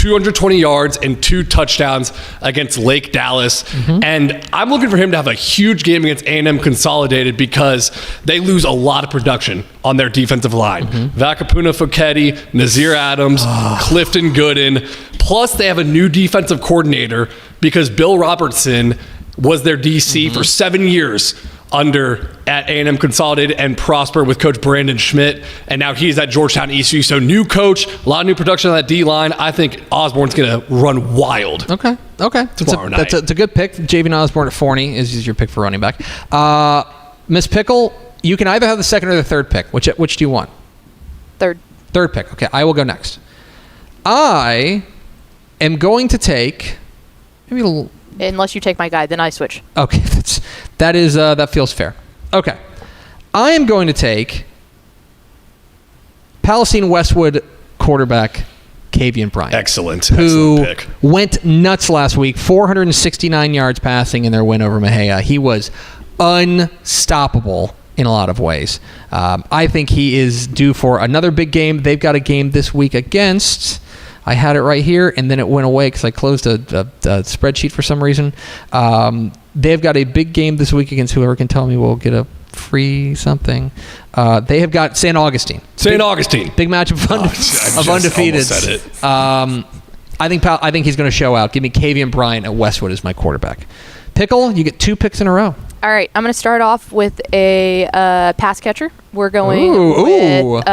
220 yards and 2 touchdowns against Lake Dallas. And I'm looking for him to have a huge game against A&M Consolidated because they lose a lot of production on their defensive line. Vakapuna Foketti, Nazir Adams, Clifton Gooden. Plus, they have a new defensive coordinator because Bill Robertson was their DC for 7 years at A&M Consolidated and prospered with Coach Brandon Schmidt, and now he's at Georgetown ECU. So new coach, a lot of new production on that D-line. I think Osborne's going to run wild. Okay. That's a good pick. Javion Osborne at Forney is your pick for running back. Miss Pickle, you can either have the second or the third pick. Which do you want? Third pick. Okay, I will go next. I am going to take unless you take my guy, then I switch. Okay, that feels fair. Okay, I am going to take Palestine Westwood quarterback Kavian Bryant. Excellent pick. Went nuts last week, 469 yards passing in their win over Mejia. He was unstoppable in a lot of ways. I think he is due for another big game. They've got a game this week against... I had it right here, and then it went away because I closed a spreadsheet for some reason. They've got a big game this week against whoever can tell me will get a free something. They have got St. Augustine. St. Augustine. Big match of undefeated. Said it. I think he's going to show out. Give me Kavian Bryant at Westwood as my quarterback. Pickle, you get 2 picks in a row. All right, I'm going to start off with a pass catcher. We're going with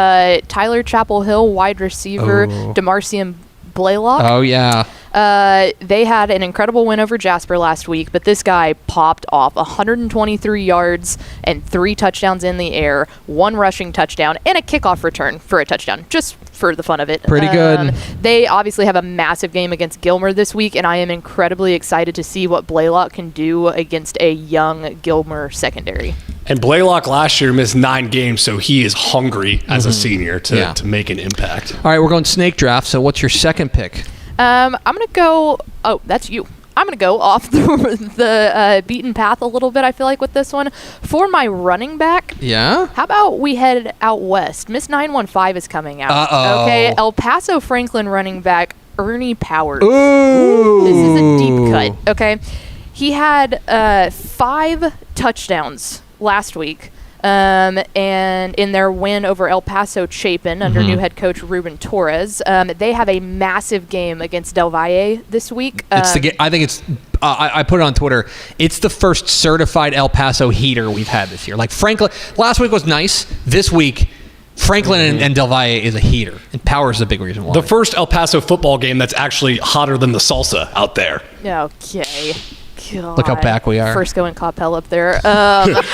Tyler Chapel Hill, wide receiver, DeMarcian Blaylock. Oh, yeah. They had an incredible win over Jasper last week, but this guy popped off 123 yards and 3 touchdowns in the air, 1 rushing touchdown, and a kickoff return for a touchdown, just for the fun of it. Pretty good. They obviously have a massive game against Gilmer this week, and I am incredibly excited to see what Blaylock can do against a young Gilmer secondary. And Blaylock last year missed 9 games, so he is hungry as a senior to make an impact. All right, we're going snake draft, so what's your second pick? I'm going to go... Oh, that's you. I'm going to go off the beaten path a little bit, I feel like, with this one. For my running back, yeah. How about we head out west? Miss 915 is coming out. Uh-oh. Okay, El Paso Franklin running back Ernie Powers. Ooh. This is a deep cut, okay? He had 5 touchdowns last week. And in their win over El Paso Chapin under new head coach Ruben Torres, they have a massive game against Del Valle this week. It's the game. I think it's. I put it on Twitter. It's the first certified El Paso heater we've had this year. Like Franklin, last week was nice. This week, Franklin and Del Valle is a heater, and Powers is a big reason why. The first El Paso football game that's actually hotter than the salsa out there. Okay. God. Look how back we are. Frisco and Coppell up there. But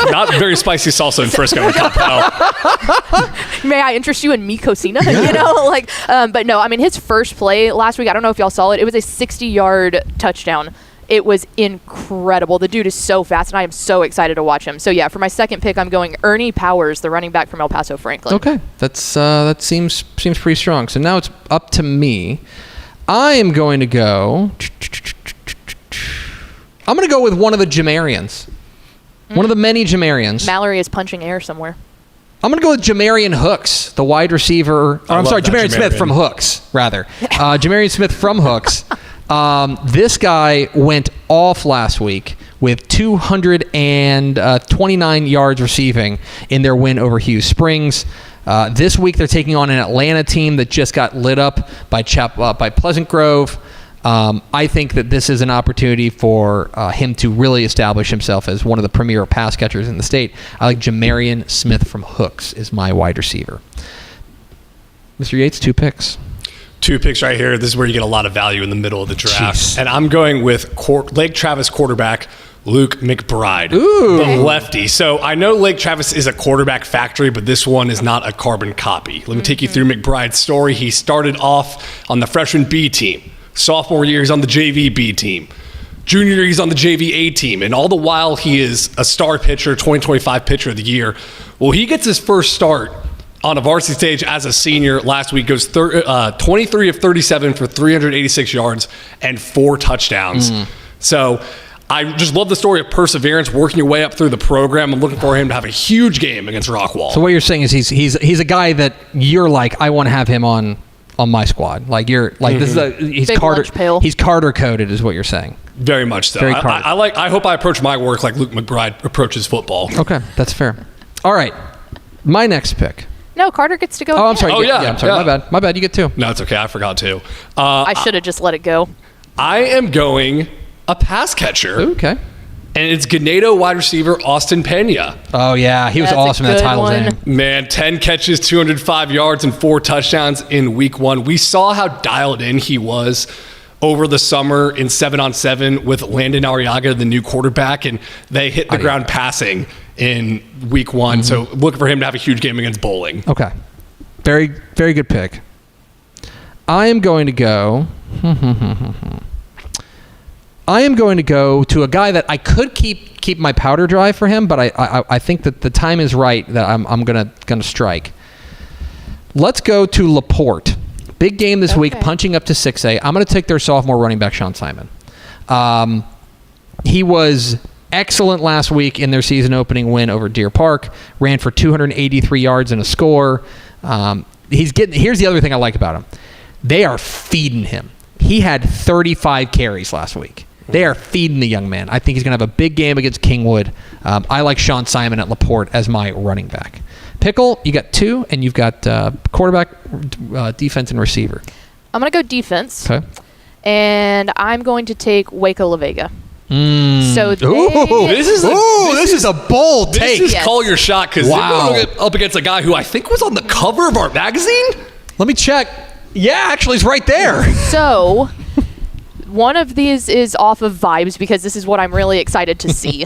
not very spicy salsa in Frisco and Coppell. May I interest you in Mi Cocina? But no, I mean, his first play last week, I don't know if y'all saw it. It was a 60-yard touchdown. It was incredible. The dude is so fast, and I am so excited to watch him. So, yeah, for my second pick, I'm going Ernie Powers, the running back from El Paso Franklin. Okay. That seems pretty strong. So now it's up to me. I am going to go... I'm going to go with one of the Jamarians. One of the many Jamarians. Mallory is punching air somewhere. I'm going to go with Jamarian Hooks, the wide receiver. Jamarian Smith from Hooks, rather. Jamarian Smith from Hooks. This guy went off last week with 229 yards receiving in their win over Hughes Springs. This week they're taking on an Atlanta team that just got lit up by Pleasant Grove. I think that this is an opportunity for him to really establish himself as one of the premier pass catchers in the state. I like Jamarian Smith from Hooks is my wide receiver. Mr. Yates, 2 picks. 2 picks right here. This is where you get a lot of value in the middle of the draft. Jeez. And I'm going with Lake Travis quarterback Luke McBride, Ooh. the lefty. So I know Lake Travis is a quarterback factory, but this one is not a carbon copy. Let me take you through McBride's story. He started off on the freshman B team. Sophomore year, he's on the JV B team. Junior year, he's on the JV A team. And all the while, he is a star pitcher, 2025 pitcher of the year. Well, he gets his first start on a varsity stage as a senior last week, goes 23 of 37 for 386 yards and 4 touchdowns. So I just love the story of perseverance, working your way up through the program. I'm looking for him to have a huge game against Rockwall. So what you're saying is he's a guy that you're like, I want to have him on on my squad. Like this is he's Big Carter. lunch pail. He's Carter coded, is what you're saying. Very much so. Very I hope I approach my work like Luke McBride approaches football. Okay, that's fair. All right, my next pick. No, Carter gets to go. Oh, again. I'm sorry. Oh, yeah. I'm sorry. Yeah. My bad. You get 2. No, it's okay. I forgot to. I should have just let it go. I am going a pass catcher. Okay. And it's Ganado wide receiver Austin Pena. Oh yeah, he was That's a awesome in that good title one. game. Man, 10 catches, 205 yards, and 4 touchdowns in week 1. We saw how dialed in he was over the summer in 7-on-7 with Landon Arriaga, the new quarterback, and they hit the ground passing in week 1. So looking for him to have a huge game against Bowling. Okay. Very, very good pick. I am going to go. I am going to go to a guy that I could keep my powder dry for him, but I think that the time is right that I'm gonna strike. Let's go to Laporte. Big game this week, punching up to 6A. I'm going to take their sophomore running back, Sean Simon. He was excellent last week in their season opening win over Deer Park. Ran for 283 yards and a score. Here's the other thing I like about him. They are feeding him. He had 35 carries last week. They are feeding the young man. I think he's going to have a big game against Kingwood. I like Sean Simon at Laporte as my running back. Pickle, you got 2, and you've got quarterback, defense, and receiver. I'm going to go defense. Okay. And I'm going to take Waco La Vega. So This is a bold take. This is call your shot because Wow. they're going up against a guy who I think was on the cover of our magazine. Let me check. Yeah, actually, it's right there. So one of these is off of vibes because this is what I'm really excited to see,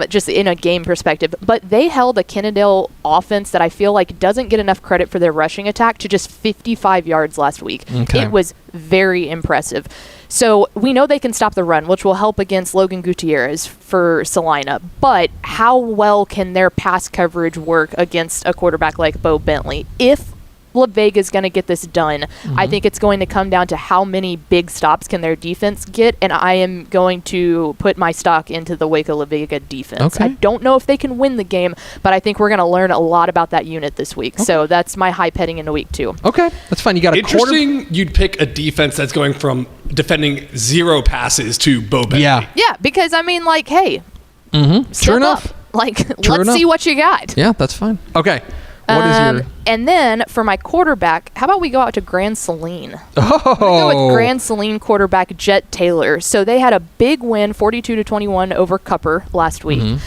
just in a game perspective. But they held a Kennedale offense that I feel like doesn't get enough credit for their rushing attack to just 55 yards last week. Okay. It was very impressive. So we know they can stop the run, which will help against Logan Gutierrez for Salina. But how well can their pass coverage work against a quarterback like Bo Bentley? If La Vega is going to get this done, I think it's going to come down to how many big stops can their defense get, and I am going to put my stock into the Waco La Vega defense. Okay. I don't know if they can win the game, but I think we're going to learn a lot about that unit this week. So that's my hype heading into week 2. Okay, that's fine. You got a Interesting you'd pick a defense that's going from defending 0 passes to Bo Bentley. Yeah. Yeah, because I mean, like, hey, True enough. up. Like, True let's enough. see what you got. Yeah, that's fine. Okay. What is your... And then for my quarterback, how about we go out to Grand Saline? Oh. Go with Grand Saline quarterback Jet Taylor. So they had a big win, 42-21 over Cupper last week.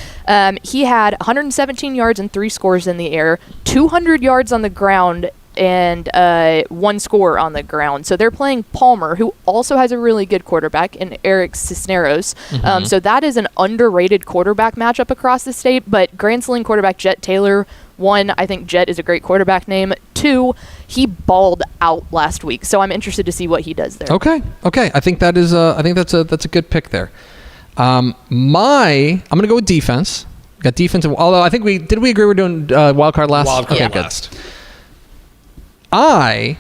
He had 117 yards and 3 scores in the air, 200 yards on the ground, and 1 score on the ground. So they're playing Palmer, who also has a really good quarterback, in Eric Cisneros. So that is an underrated quarterback matchup across the state. But Grand Saline quarterback Jet Taylor, 1, I think Jet is a great quarterback name. 2, he balled out last week. So I'm interested to see what he does there. Okay. I think that is. I think that's a good pick there. I'm gonna go with defense. Got defensive. Although I think we agree we're doing wild card last. Wild card Okay, good. last. I'm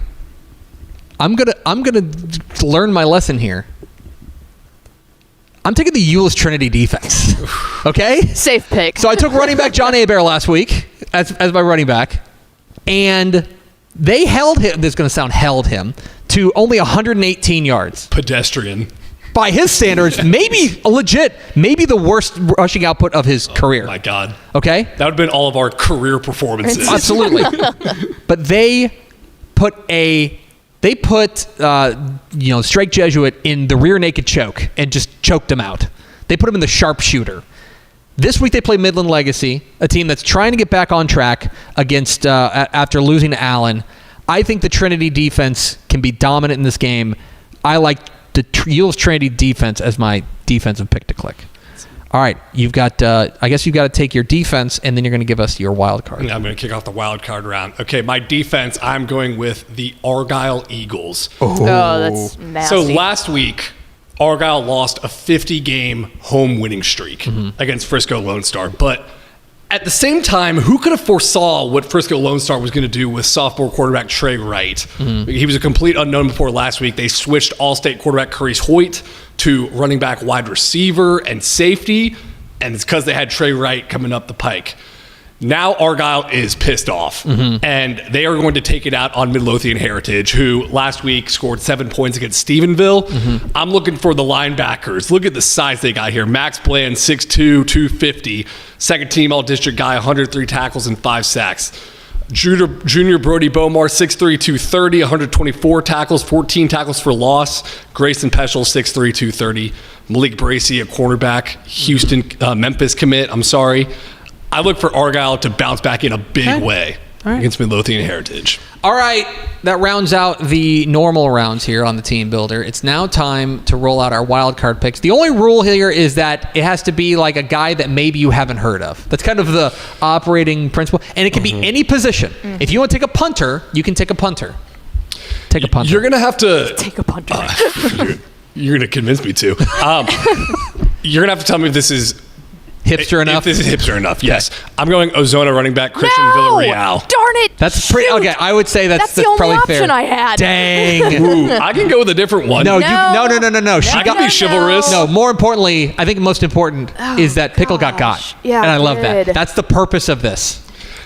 gonna learn my lesson here. I'm taking the Euless Trinity defense. Okay? Safe pick. So I took running back John Hebert last week as my running back, and they held him. This is going to sound held him to only 118 yards. Pedestrian. By his standards, maybe the worst rushing output of his career. Oh my God. Okay? That would have been all of our career performances. Absolutely. But they put Strike Jesuit in the rear naked choke and just choked him out. They put him in the sharpshooter. This week they play Midland Legacy, a team that's trying to get back on track against after losing to Allen. I think the Trinity defense can be dominant in this game. I like the Euless Trinity defense as my defensive pick to click. All right, you've got. I guess you've got to take your defense, and then you're going to give us your wild card. I'm going to kick off the wild card round. Okay, my defense. I'm going with the Argyle Eagles. Oh, that's nasty. So last week, Argyle lost a 50-game home winning streak against Frisco Lone Star. But at the same time, who could have foresaw what Frisco Lone Star was going to do with sophomore quarterback Trey Wright? He was a complete unknown before last week. They switched All-State quarterback Carice Hoyt to running back, wide receiver, and safety, and it's because they had Trey Wright coming up the pike. Now Argyle is pissed off, and they are going to take it out on Midlothian Heritage, who last week scored 7 points against Stephenville. I'm looking for the linebackers. Look at the size they got here. Max Bland, 6'2", 250. Second team all-district guy, 103 tackles and 5 sacks. Junior Brody Bomar, 6'3", 230, 124 tackles, 14 tackles for loss. Grayson Peschel, 6'3", 230. Malik Bracey, a cornerback, Houston, Memphis commit. I look for Argyle to bounce back in a big way against Midlothian Heritage. All right, that rounds out the normal rounds here on the Team Builder. It's now time to roll out our wild card picks. The only rule here is that it has to be like a guy that maybe you haven't heard of. That's kind of the operating principle. And it can be any position. If you want to take a punter, you can take a punter. Take a punter. You're going to have to... Take a punter. You're going to convince me to. You're going to have to tell me if this is... Hipster enough? If this is hipster enough, yes. I'm going Ozona running back Christian Villarreal. Darn it! That's pretty... Okay, I would say that's the only probably option fair. I had. Dang. Ooh, I can go with a different one. No. No. I can be chivalrous. No, more importantly, I think most important is that Pickle got. Yeah, and I love that. good. That's the purpose of this.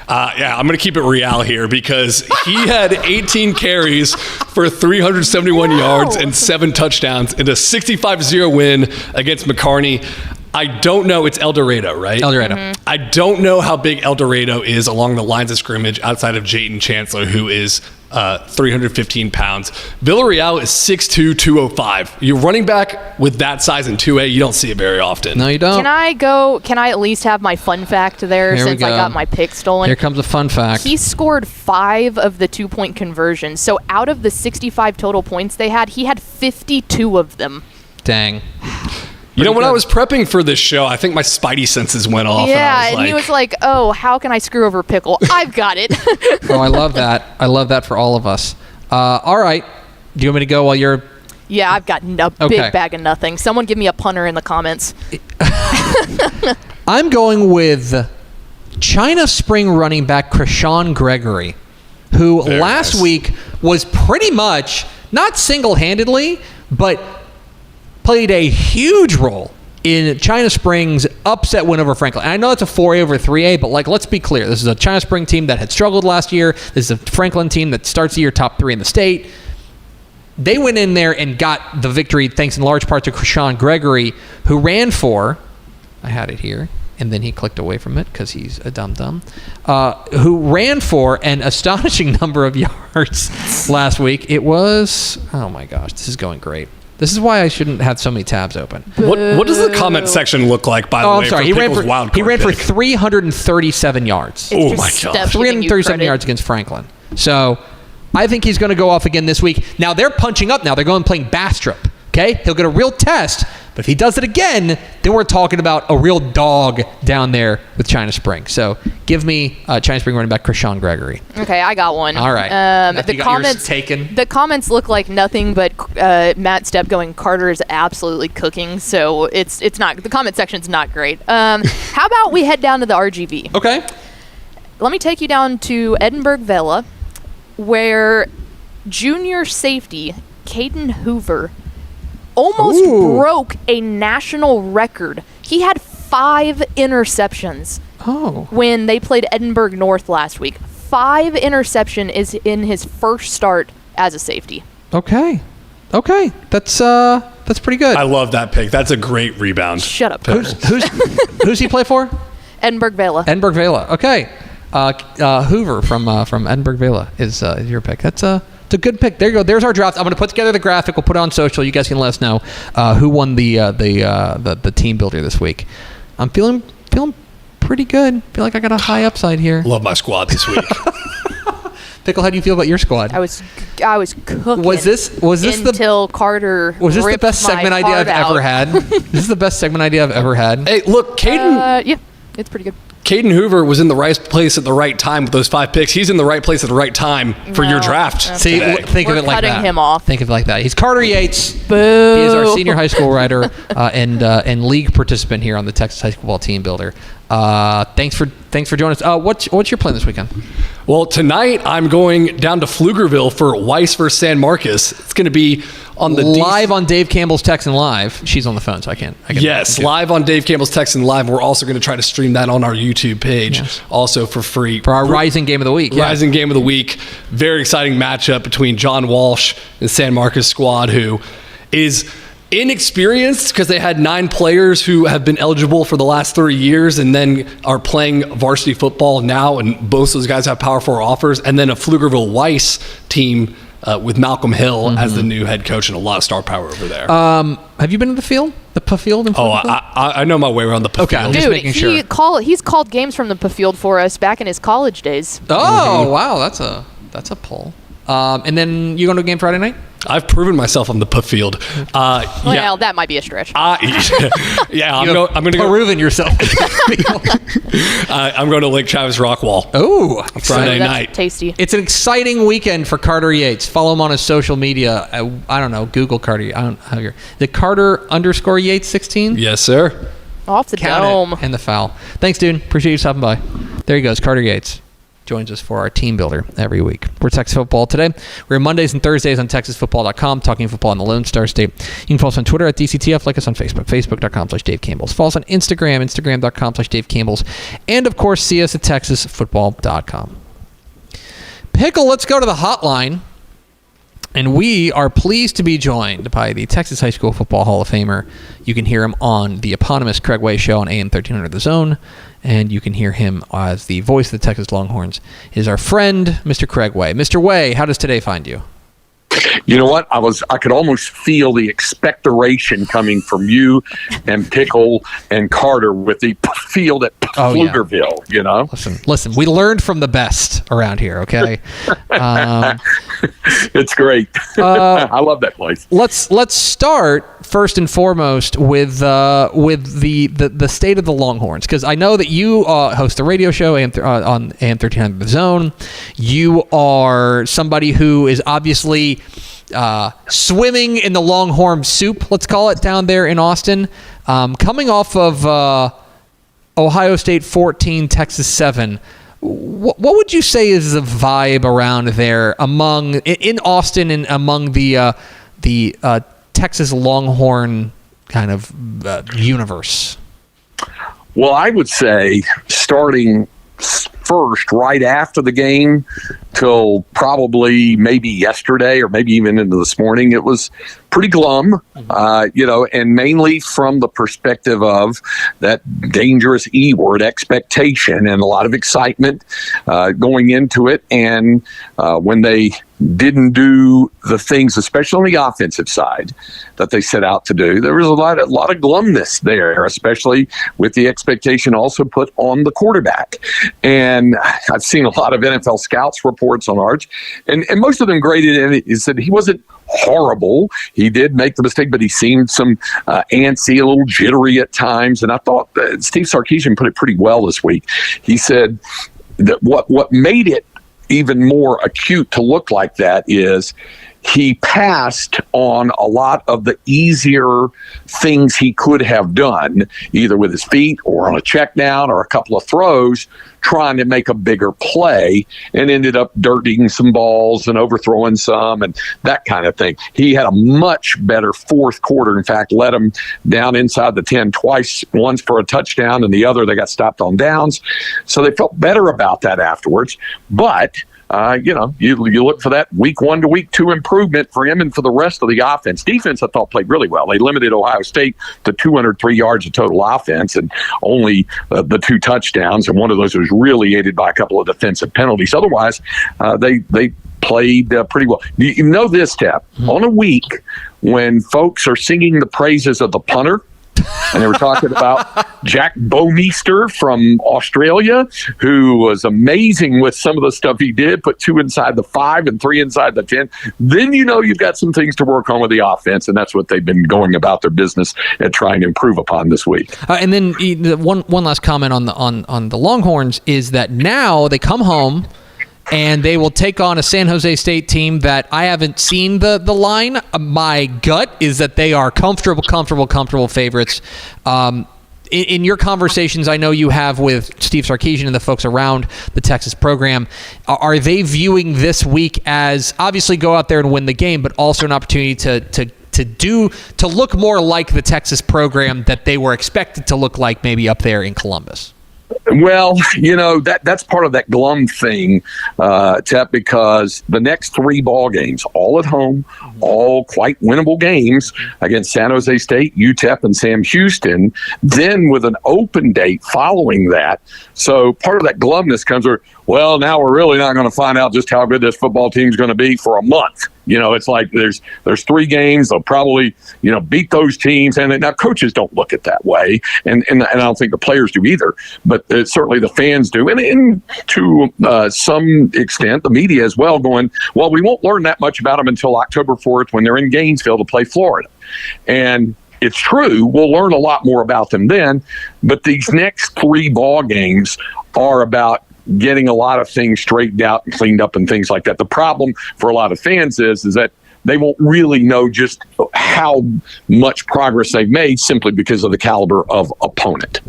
I'm going to keep it Real here because he had 18 carries for 371 yards and 7 touchdowns in a 65-0 win against McCarney. I don't know. It's El Dorado, right? El Dorado. I don't know how big El Dorado is along the lines of scrimmage outside of Jayton Chancellor, who is 315 pounds. Villarreal is 6'2", 205. You're running back with that size in 2A. You don't see it very often. No, you don't. Can I at least have my fun fact there Here we since I go. got my pick stolen? Here comes a fun fact. He scored 5 of the 2-point conversions. So out of the 65 total points they had, he had 52 of them. Dang. You know, when I was prepping for this show, I think my spidey senses went off. Yeah, and he was like, oh, how can I screw over Pickle? I've got it. Oh, I love that. I love that for all of us. All right. Do you want me to go while you're... Yeah, I've got a big bag of nothing. Someone give me a punter in the comments. I'm going with China Spring running back Krishan Gregory, who last week was pretty much, not single-handedly, but played a huge role in China Spring's upset win over Franklin. And I know it's a 4A over 3A, but let's be clear. This is a China Spring team that had struggled last year. This is a Franklin team that starts the year top 3 in the state. They went in there and got the victory thanks in large part to Krishan Gregory, who ran for, I had it here, and then he clicked away from it because he's a dum-dum, who ran for an astonishing number of yards last week. It was, oh my gosh, this is going great. This is why I shouldn't have so many tabs open. What does the comment section look like, by the way? I'm sorry. He ran for 337 yards. Oh, my God. 337 yards against Franklin. So I think he's going to go off again this week. Now, they're punching up now. They're going playing Bastrop. Okay? He'll get a real test. But if he does it again, then we're talking about a real dog down there with China Spring. So give me China Spring running back Krishan Gregory. Okay, I got one. All right. The comments look like nothing but Matt Stepp going, Carter is absolutely cooking. So it's not, the comment section's not great. How about we head down to the RGV? Okay. Let me take you down to Edinburgh Villa, where junior safety Caden Hoover almost broke a national record. He had 5 interceptions when they played Edinburgh North last week. 5 interception is in his first start as a safety. Okay. That's pretty good. I love that pick. That's a great rebound. Shut up. Who's he play for? Edinburgh Villa. Edinburgh Villa. Okay. Hoover from Edinburgh Villa is your pick. It's a good pick. There you go. There's our draft. I'm going to put together the graphic. We'll put it on social. You guys can let us know who won the team builder this week. I'm feeling pretty good. Feel like I got a high upside here. Love my squad this week. Pickle, how do you feel about your squad? I was cooking. Was this until Carter? Was this the best segment idea I've ever had? This is the best segment idea I've ever had. Hey, look, Caden. Yeah, it's pretty good. Caden Hoover was in the right place at the right time with those 5 picks. He's in the right place at the right time for your draft. See, think We're of it like that. cutting him off. Think of it like that. He's Carter Yates. Boo. He is our senior high school writer and league participant here on the Texas High School Ball Team Builder. Thanks for joining us. What's your plan this weekend? Well, tonight I'm going down to Pflugerville for Weiss versus San Marcos. It's going to be on the live on Dave Campbell's Texan Live. She's on the phone, so I can't. Yes, live on Dave Campbell's Texan Live. We're also going to try to stream that on our YouTube page, also for free. For our Rising Game of the Week. Rising Game of the Week. Very exciting matchup between John Walsh and San Marcos squad, who is inexperienced because they had 9 players who have been eligible for the last 3 years and then are playing varsity football now, and both those guys have Power 4 offers, and then a Pflugerville Weiss team with Malcolm Hill as the new head coach and a lot of star power over there. Have you been to the field? The P field in Pflugerville? I know my way around the P field. I'm just making sure. He's called games from the P field for us back in his college days. Oh, wow, that's a pull. And then you going to a game Friday night? I've proven myself on the P field. Well, that might be a stretch. I'm going to proven yourself. I'm going to Lake Travis Rockwall. Oh, Friday night. Tasty. It's an exciting weekend for Carter Yates. Follow him on his social media. I don't know. Google Carter. I don't have your the Carter_Yates 16. Yes, sir. Off the dome and the foul. Thanks, dude. Appreciate you stopping by. There he goes, Carter Yates. Joins us for our team builder every week. We're Texas Football today. We're Mondays and Thursdays on TexasFootball.com, talking football in the Lone Star State. You can follow us on Twitter at DCTF, like us on Facebook, Facebook.com/Dave Campbell's. Follow us on Instagram, Instagram.com/Dave Campbell's. And, of course, see us at TexasFootball.com. Pickle, let's go to the hotline. And we are pleased to be joined by the Texas High School Football Hall of Famer. You can hear him on the eponymous Craig Way Show on AM 1300 The Zone, and you can hear him as the voice of the Texas Longhorns. Is our friend, Mr. Craig Way. Mr. Way, how does today find you? You know what? I could almost feel the expectoration coming from you and Pickle and Carter with the field at Pflugerville, you know? Listen, we learned from the best around here, okay? It's great. I love that place. Let's start first and foremost with the state of the Longhorns, because I know that you host a radio show on AM 1300 The Zone. You are somebody who is obviously swimming in the Longhorn soup, let's call it, down there in Austin, coming off of Ohio State 14, Texas 7. What would you say is the vibe around there in Austin and among the Texas Longhorn kind of universe? Well, I would say starting first right after the game till probably maybe yesterday or maybe even into this morning, it was pretty glum, and mainly from the perspective of that dangerous E word, expectation, and a lot of excitement going into it. And when they didn't do the things, especially on the offensive side, that they set out to do, there was a lot of glumness there, especially with the expectation also put on the quarterback. And I've seen a lot of NFL scouts reports on Arch, and most of them graded it. Is that he wasn't horrible. He did make the mistake, but he seemed some antsy, a little jittery at times. And I thought Steve Sarkisian put it pretty well this week. He said that what made it even more acute to look like that is he passed on a lot of the easier things he could have done, either with his feet or on a check down or a couple of throws, trying to make a bigger play, and ended up dirtying some balls and overthrowing some and that kind of thing. He had a much better fourth quarter. In fact, led them down inside the 10 twice, once for a touchdown and the other they got stopped on downs. So they felt better about that afterwards. But you look for that week 1 to week 2 improvement for him and for the rest of the offense. Defense, I thought, played really well. They limited Ohio State to 203 yards of total offense and only the 2 touchdowns, and one of those was really aided by a couple of defensive penalties. Otherwise, they played pretty well. You know this, Tap, on a week when folks are singing the praises of the punter, and they were talking about Jack Bowmeister from Australia, who was amazing with some of the stuff he did, put 2 inside the 5 and 3 inside the 10. Then you've got some things to work on with the offense, and that's what they've been going about their business and trying to improve upon this week. And then one last comment on the Longhorns is that now they come home and they will take on a San Jose State team that I haven't seen the line. My gut is that they are comfortable favorites. in your conversations, I know you have with Steve Sarkisian and the folks around the Texas program, are they viewing this week as obviously go out there and win the game, but also an opportunity to look more like the Texas program that they were expected to look like maybe up there in Columbus? Well, that's part of that glum thing, Tep, because the next 3 ball games, all at home, all quite winnable games against San Jose State, UTEP, and Sam Houston, then with an open date following that. So part of that glumness comes where, well, now we're really not going to find out just how good this football team is going to be for a month. It's like there's 3 games. They'll probably, beat those teams. And now coaches don't look at that way. And I don't think the players do either. But certainly the fans do. And to some extent, the media as well going, well, we won't learn that much about them until October 4th when they're in Gainesville to play Florida. And it's true. We'll learn a lot more about them then. But these next 3 ball games are about getting a lot of things straightened out and cleaned up and things like that. The problem for a lot of fans is that they won't really know just how much progress they've made simply because of the caliber of opponent.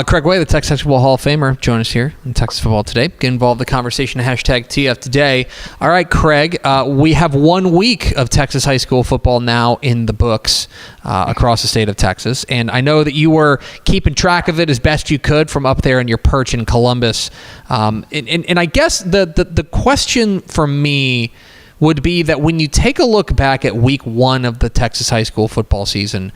Craig Way, the Texas Football Hall of Famer, join us here in Texas Football Today. Get involved in the conversation, #TF Today. All right, Craig, we have 1 week of Texas high school football now in the books across the state of Texas. And I know that you were keeping track of it as best you could from up there in your perch in Columbus. And I guess the question for me would be that when you take a look back at week 1 of the Texas high school football season,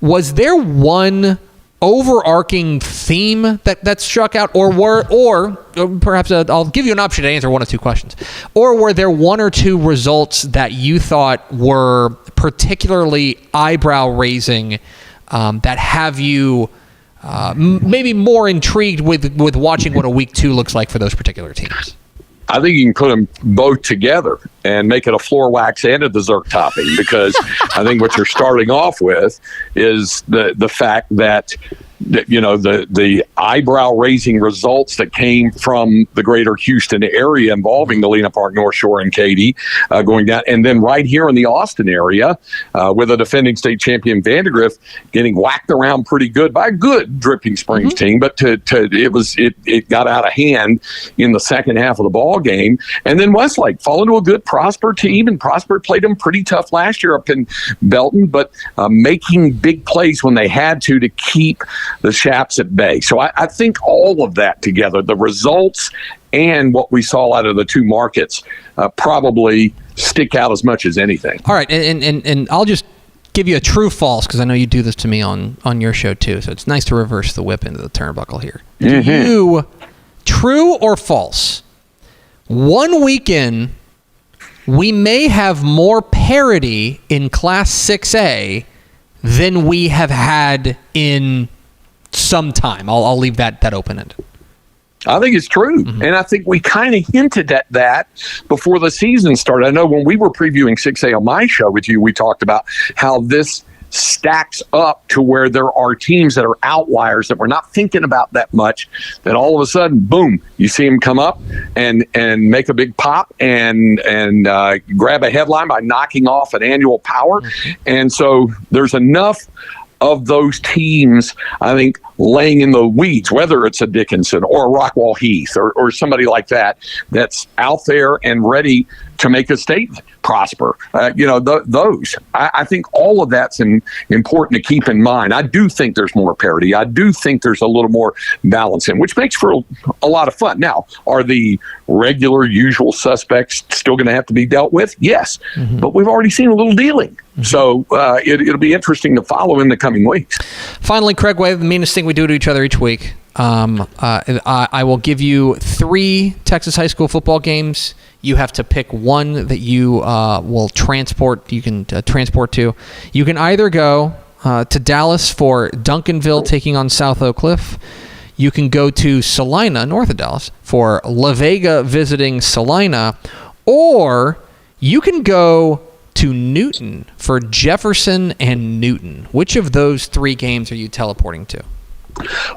was there one overarching theme that struck out, or perhaps I'll give you an option to answer one of 2 questions, or were there 1 or 2 results that you thought were particularly eyebrow-raising that have you maybe more intrigued with watching what a week 2 looks like for those particular teams? I think you can put them both together and make it a floor wax and a dessert topping, because I think what you're starting off with is the fact that the eyebrow-raising results that came from the greater Houston area involving the Lena Park North Shore and Katy going down, and then right here in the Austin area with a defending state champion Vandegrift getting whacked around pretty good by a good Dripping Springs team, but it got out of hand in the second half of the ball game. And then Westlake falling to a good Prosper team, and Prosper played them pretty tough last year up in Belton, but making big plays when they had to keep the Shaps at bay. So I think all of that together, the results and what we saw out of the 2 markets, probably stick out as much as anything. All right, and I'll just give you a true false, because I know you do this to me on your show too, so it's nice to reverse the whip into the turnbuckle here. Mm-hmm. Do you, true or false, 1 week in, we may have more parity in Class 6A than we have had in some time? I'll leave that open-ended. I think it's true. Mm-hmm. And I think we kind of hinted at that before the season started. I know when we were previewing 6A on my show with you, we talked about how this stacks up to where there are teams that are outliers that we're not thinking about that much, that all of a sudden, boom, you see them come up and make a big pop and grab a headline by knocking off an annual power. Mm-hmm. And so there's enough of those teams, I think, laying in the weeds, whether it's a Dickinson or a Rockwall Heath or somebody like that, that's out there and ready to make a statement. Prosper, those. I think all of that's important to keep in mind. I do think there's more parity. I do think there's a little more balance in, which makes for a lot of fun. Now, are the regular, usual suspects still going to have to be dealt with? Yes, mm-hmm. But we've already seen a little dealing. Mm-hmm. So it'll be interesting to follow in the coming weeks. Finally, Craig Way, the meanest thing we do to each other each week. I will give you 3 Texas high school football games. You have to pick one that you will transport. You can transport to. You can either go to Dallas for Duncanville taking on South Oak Cliff. You can go to Salina, north of Dallas, for La Vega visiting Salina, or you can go to Newton for Jefferson and Newton. Which of those 3 games are you teleporting to?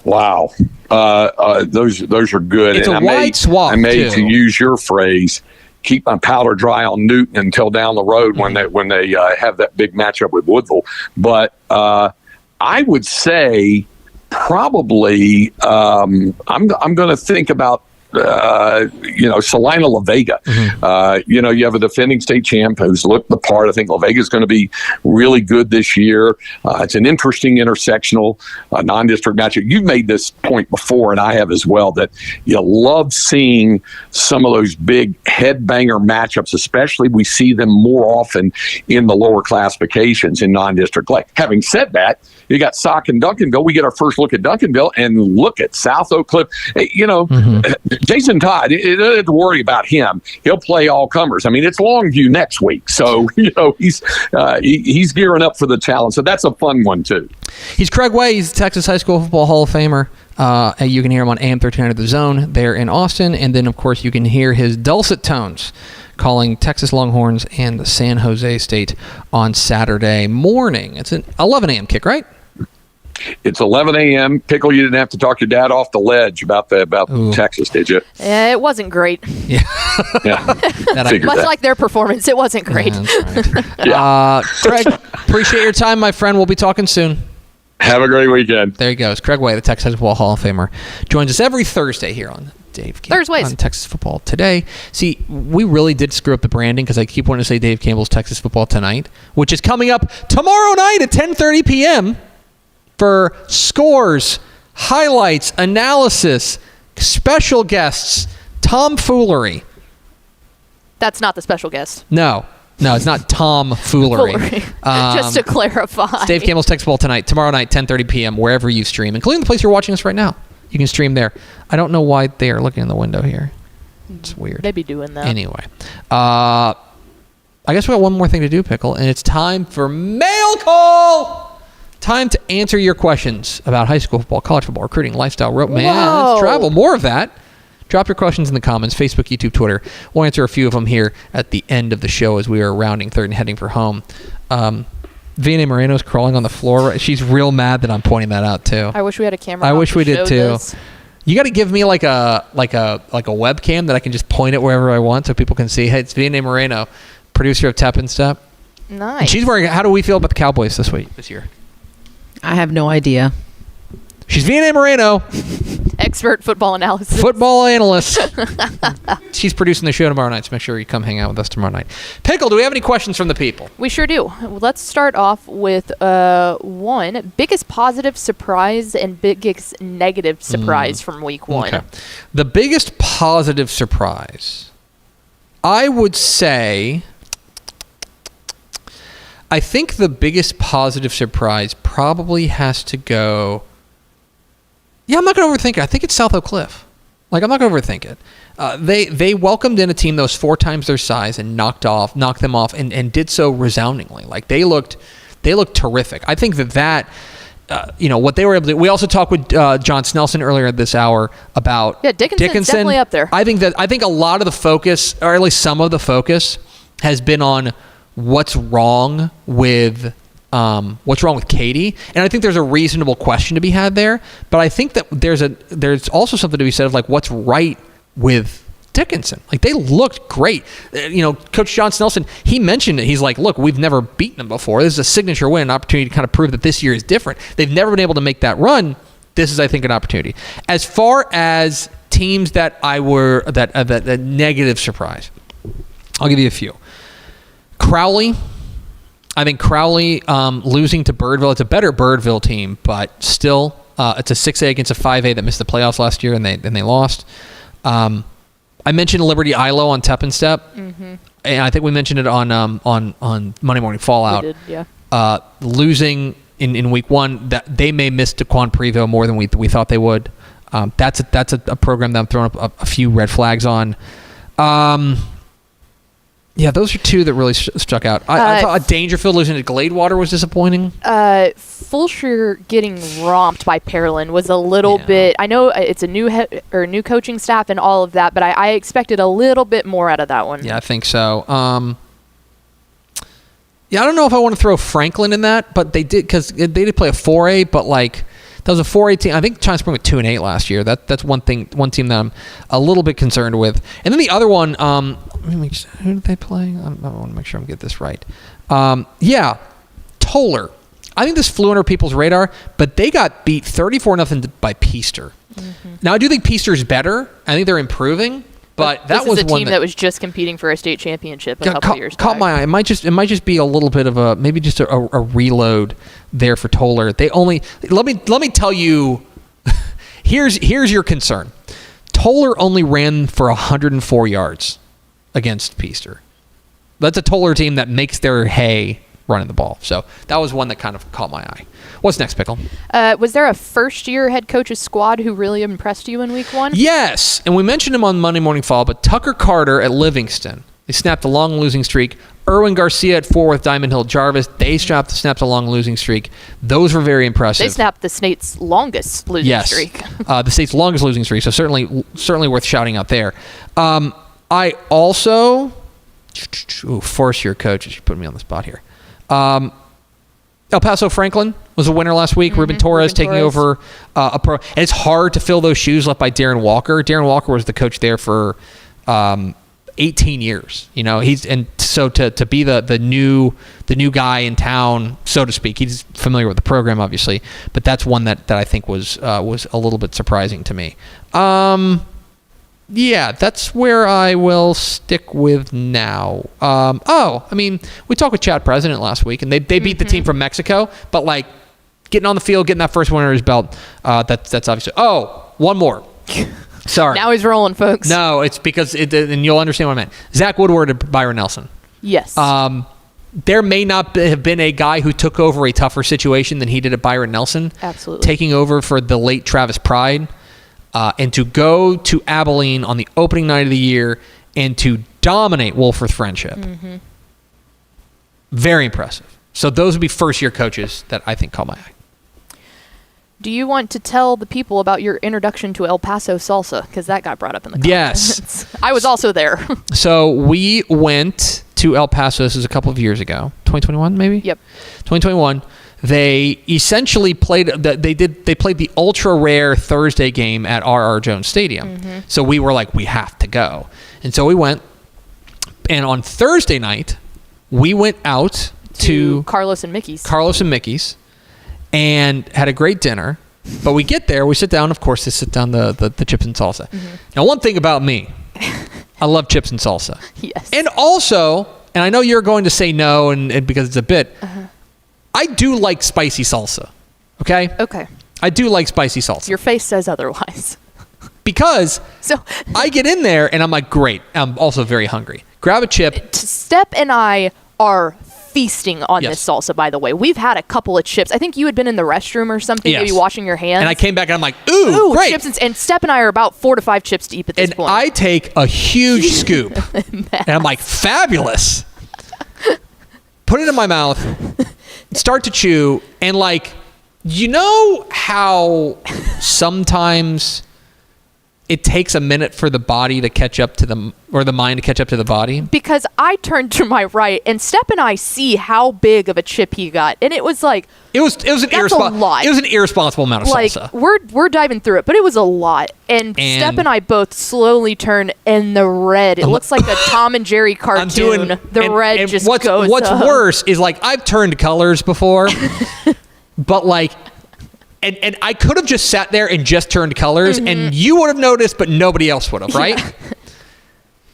Wow, those are good. It's a wide swath. I may, to use your phrase, keep my powder dry on Newton until down the road when they have that big matchup with Woodville. But I would say probably I'm going to think about Salina La Vega. You have a defending state champ who's looked the part. I think La Vega is going to be really good this year. It's an interesting intersectional non-district matchup. You've made this point before, and I have as well, that you love seeing some of those big headbanger matchups, especially we see them more often in the lower classifications in non-district play. Having said that, you got Sauk and Duncanville. We get our first look at Duncanville, and look at South Oak Cliff. Jason Todd, you don't have to worry about him. He'll play all comers. I mean, it's Longview next week, so he's gearing up for the challenge. So that's a fun one too. He's Craig Way. He's the Texas High School Football Hall of Famer. You can hear him on AM 1300 The Zone there in Austin, and then of course you can hear his dulcet tones calling Texas Longhorns and San Jose State on Saturday morning. It's an 11 a.m. kick, right? It's 11 a.m. Pickle, you didn't have to talk your dad off the ledge about Texas, did you? It wasn't great. Yeah. Much like their performance, it wasn't great. Yeah, that's right. Craig, appreciate your time, my friend. We'll be talking soon. Have a great weekend. There he goes. Craig Way, the Texas Football Hall of Famer, joins us every Thursday here on Dave Campbell Thursdays on Texas Football Today. See, we really did screw up the branding because I keep wanting to say Dave Campbell's Texas Football Tonight, which is coming up tomorrow night at 10:30 p.m. for scores, highlights, analysis, special guests, tomfoolery. That's not the special guest. No, it's not tomfoolery. Just to clarify. It's Dave Campbell's Texas Football Tonight, tomorrow night, 10:30 p.m., wherever you stream, including the place you're watching us right now. You can stream there. I don't know why they are looking in the window here. It's weird. They'd be doing that. Anyway. I guess we got one more thing to do, Pickle, and it's time for Mail Call! Time to answer your questions about high school football, college football, recruiting, lifestyle, romance, travel, more of that. Drop your questions in the comments, Facebook, YouTube, Twitter. We'll answer a few of them here at the end of the show as we are rounding third and heading for home. Vianney Moreno's crawling on the floor. She's real mad that I'm pointing that out too. I wish we had a camera. I wish we did too. This. You got to give me like a webcam that I can just point it wherever I want so people can see. Hey, it's Vianney Moreno, producer of Tap and Step. Nice. And she's wearing. How do we feel about the Cowboys this year? I have no idea. She's Vianney Moreno, expert football analysis. Football analyst. She's producing the show tomorrow night, so make sure you come hang out with us tomorrow night. Pickle, do we have any questions from the people? We sure do. Let's start off with one. Biggest positive surprise and biggest negative surprise from week one. Okay. The biggest positive surprise, I would say, I think the biggest positive surprise probably has to go... Yeah, I'm not going to overthink it. I think it's South Oak Cliff. I'm not going to overthink it. They welcomed in a team that was 4 times their size and knocked them off, and did so resoundingly. They looked terrific. I think that what they were able to do. We also talked with John Snelson earlier this hour about Dickinson's definitely up there. I think a lot of the focus, or at least some of the focus, has been on what's wrong with Katie, and I think there's a reasonable question to be had there. But I think that there's also something to be said of what's right with Dickinson. They looked great. Coach John Snelson, he mentioned it. He's like, look, we've never beaten them before. This is a signature win, an opportunity to kind of prove that this year is different. They've never been able to make that run. This is, I think, an opportunity. As far as teams that that negative surprise, I'll give you a few. Crowley. I think Crowley losing to Birdville. It's a better Birdville team, but still, it's a 6A against a 5A that missed the playoffs last year, and they lost. I mentioned Liberty Ilo on Tep and Step, and I think we mentioned it on Monday Morning Fallout. We did, yeah. Losing in week one, that they may miss DeQuan Prevo more than we thought they would. That's a program that I'm throwing up a few red flags on. Yeah, those are two that really struck out. I thought Dangerfield losing to Gladewater was disappointing. Fulshire getting romped by Pearland was a little bit. I know it's a new coaching staff and all of that, but I expected a little bit more out of that one. Yeah, I think so. I don't know if I want to throw Franklin in that, but they did, because they did play a 4A, but that was a 4A team. I think China Spring went 2-8 last year. That's one team that I'm a little bit concerned with. And then the other one, who did they play? I want to make sure I'm getting this right. Toller. I think this flew under people's radar, but they got beat 34-0 by Peaster. Now, I do think Peaster's better. I think they're improving, but that was a one team that was just competing for a state championship a couple years caught back. my eye. It might just be a little bit of a maybe just a reload there for Toller. They only let me tell you. Here's your concern. Toller only ran for 104 yards against Peaster. That's a Toller team that makes their hay running the ball. So that was one that kind of caught my eye. What's next, Pickle? Was there a first-year head coach's squad who really impressed you in week 1? Yes, and we mentioned him on Monday Morning Fall, but Tucker Carter at Livingston. They snapped a long losing streak. Erwin Garcia at 4 with Diamond Hill Jarvis. They snapped a long losing streak. Those were very impressive. They snapped the state's longest losing streak. The state's longest losing streak, so certainly worth shouting out there. I also... first-year coaches. You're putting me on the spot here. El Paso Franklin was a winner last week. Ruben Torres taking over a pro. And it's hard to fill those shoes left by Darren Walker. Darren Walker was the coach there for 18 years. So to be the new guy in town, so to speak. He's familiar with the program, obviously, but that's one that I think was a little bit surprising to me. Yeah, that's where I will stick with now. We talked with Chad President last week, and they beat the team from Mexico, but like getting on the field, getting that first win under his belt, that's obviously. Oh, one more. Sorry. Now he's rolling, folks. No, it's because and you'll understand what I meant. Zach Woodward and Byron Nelson. Yes. There may not have been a guy who took over a tougher situation than he did at Byron Nelson. Absolutely. Taking over for the late Travis Pride. And to go to Abilene on the opening night of the year and to dominate Wolfforth Friendship. Very impressive. So those would be first-year coaches that I think caught my eye. Do you want to tell the people about your introduction to El Paso salsa? Because that got brought up in the comments. Yes. I was also there. So we went to El Paso. This was a couple of years ago. 2021, maybe? Yep. 2021. They essentially played. They played the ultra rare Thursday game at R.R. Jones Stadium. So we were like, we have to go, and so we went. And on Thursday night, we went out to Carlos and Mickey's, and had a great dinner. But we get there, we sit down. Of course, they sit down the chips and salsa. Now, one thing about me, I love chips and salsa. Yes. And also, and I know you're going to say no, and because it's a bit. I do like spicy salsa, okay? Okay. I do like spicy salsa. Your face says otherwise. Because I get in there and I'm like, great. I'm also very hungry. Grab a chip. Step and I are feasting on this salsa, by the way. We've had a couple of chips. I think you had been in the restroom or something, maybe washing your hands. And I came back and I'm like, ooh great. Chips and Step and I are about 4 to 5 chips deep at this point. And I take a huge scoop. And I'm like, fabulous. Put it in my mouth. Start to chew, and like, you know how sometimes it takes a minute for the body to catch up to the mind to catch up to the body? Because I turned to my right, and Step and I see how big of a chip he got, and it was like it was an irresponsible amount of salsa. We're diving through it, but it was a lot. And Step and I both slowly turn, and the red, it looks like a Tom and Jerry cartoon. Red just goes What's up. worse is like I've turned colors before, but like. And I could have just sat there and just turned colors, and you would have noticed, but nobody else would have, right? Yeah.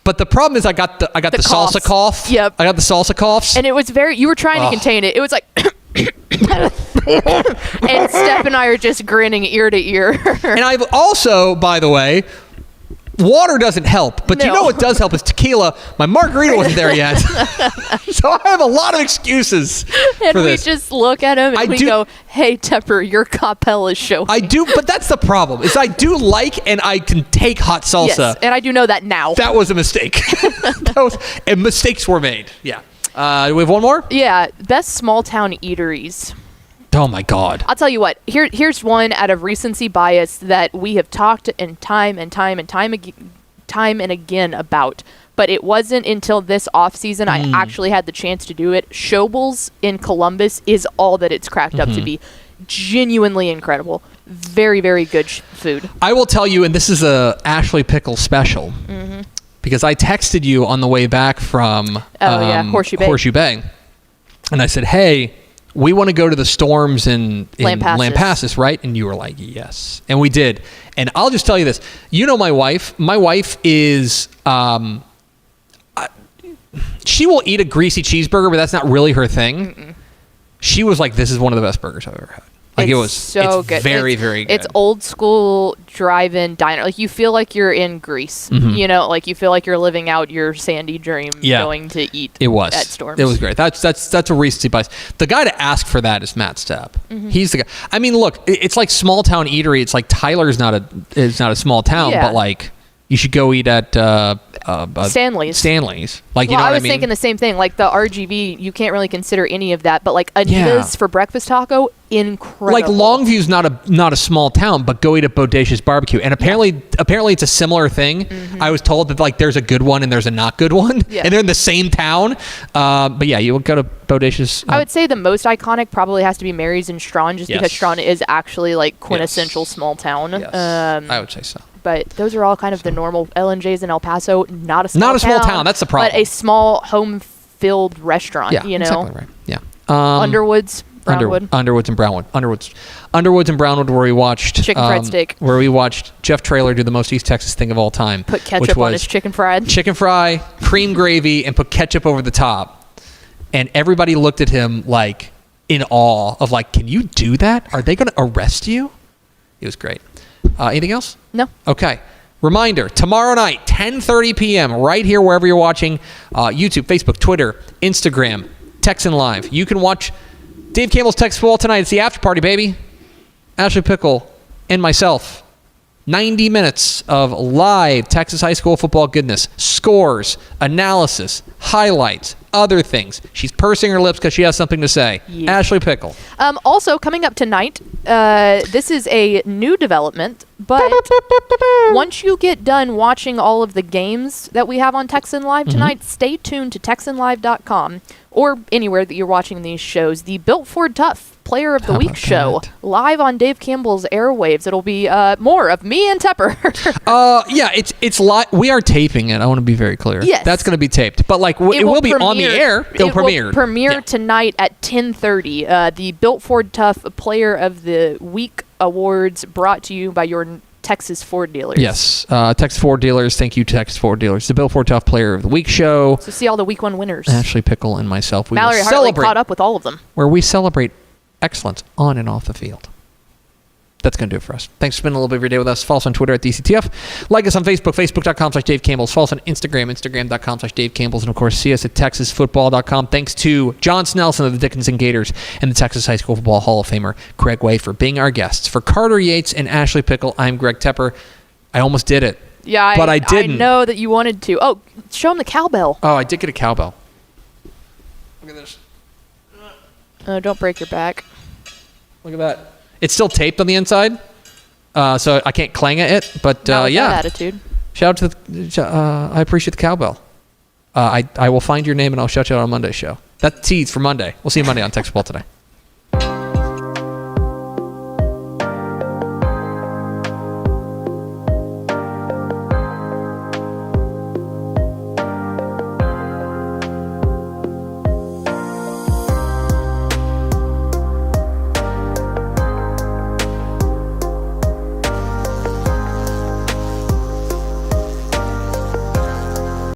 But the problem is I got the salsa cough. Yep. I got the salsa coughs. And it was you were trying to contain it. It was like, and Steph and I are just grinning ear to ear. And I've also, by the way, water doesn't help, but you know what does help is tequila. My margarita wasn't there yet. So I have a lot of excuses and for this. We just look at him and we go, hey, Tepper, your Capel is showing. I do, but that's the problem, is I do like and I can take hot salsa. Yes, and I do know that now. That was a mistake. And mistakes were made. Yeah. Do we have one more? Yeah. Best small town eateries. Oh my God! I'll tell you what. Here's one out of recency bias that we have talked time and again about. But it wasn't until this off season I actually had the chance to do it. Shobles in Columbus is all that it's cracked up to be. Genuinely incredible. Very, very good food. I will tell you, and this is a Ashley Pickle special, because I texted you on the way back from Horseshoe Bay. And I said, hey. we want to go to the Storms in Lampasas. right? And you were like, yes. And we did. And I'll just tell you this. You know my wife. My wife is, she will eat a greasy cheeseburger, but that's not really her thing. Mm-mm. She was like, this is one of the best burgers I've ever had. Like it's so good. Very, very good. It's old school drive-in diner. Like you feel like you're in Greece. Mm-hmm. You know, like you feel like you're living out your sandy dream going to eat at Storms. It was great. That's a recency bias. The guy to ask for that is Matt Stepp. Mm-hmm. He's the guy. I mean, look, it's like small town eatery. It's like Tyler's not a small town, but like you should go eat at Stanley's. Like, you know what I mean? I was thinking the same thing. Like the RGV, you can't really consider any of that, but like Anita's for breakfast taco, incredible. Like Longview's not a small town, but go eat at Bodacious Barbecue. And apparently it's a similar thing. Mm-hmm. I was told that like there's a good one and there's a not good one, and they're in the same town. But yeah, you would go to Bodacious. I would say the most iconic probably has to be Mary's and Strawn, just because Strawn is actually like quintessential small town. Yes. I would say so. But those are all kind of the normal L&J's in El Paso. Not a small town. That's the problem. But a small home-filled restaurant. Yeah, you know, exactly right. Yeah. Underwoods, Brownwood. Underwoods and Brownwood. Underwoods and Brownwood, where we watched chicken fried steak. Where we watched Jeff Traylor do the most East Texas thing of all time. Put ketchup on his chicken fried. Chicken fry, cream gravy, and put ketchup over the top. And everybody looked at him like in awe of like, can you do that? Are they going to arrest you? It was great. Anything else? No. Okay. Reminder, tomorrow night, 10:30 p.m., right here wherever you're watching, YouTube, Facebook, Twitter, Instagram, Texan Live. You can watch Dave Campbell's Texas Football tonight. It's the after party, baby. Ashley Pickle and myself. 90 minutes of live Texas high school football goodness. Scores, analysis, highlights, other things. She's pursing her lips because she has something to say. Yeah. Ashley Pickle. Also, coming up tonight, this is a new development, but once you get done watching all of the games that we have on Texan Live tonight, stay tuned to TexanLive.com or anywhere that you're watching these shows. The Built Ford Tough Player of the Week show live on Dave Campbell's airwaves. It'll be more of me and Tepper. Yeah, it's live. We are taping it. I want to be very clear. Yes, that's going to be taped, but like it will be on the air. It'll premiere tonight at 10:30. The Built Ford Tough Player of the Week awards brought to you by your Texas Ford dealers. Yes, Texas Ford dealers. Thank you, Texas Ford dealers. The Built Ford Tough Player of the Week show. So see all the Week 1 winners. Ashley Pickle and myself. Mallory Hartley caught up with all of them. Where we celebrate excellence on and off the field. That's going to do it for us. Thanks for spending a little bit of your day with us. Follow us on Twitter at DCTF. Like us on Facebook, Facebook.com/Dave Campbell's. Follow us on Instagram, Instagram.com/Dave Campbell's. And, of course, see us at TexasFootball.com. Thanks to John Snelson of the Dickinson Gators and the Texas High School Football Hall of Famer, Craig Way, for being our guests. For Carter Yates and Ashley Pickle, I'm Greg Tepper. I almost did it. Yeah, but I didn't. I know that you wanted to. Oh, show him the cowbell. Oh, I did get a cowbell. Look at this. Don't break your back. Look at that. It's still taped on the inside, so I can't clang at it. But yeah, that attitude. Shout out to I appreciate the cowbell. I will find your name and I'll shout you out on Monday's show. That's tease for Monday. We'll see you Monday on Texas Football Today.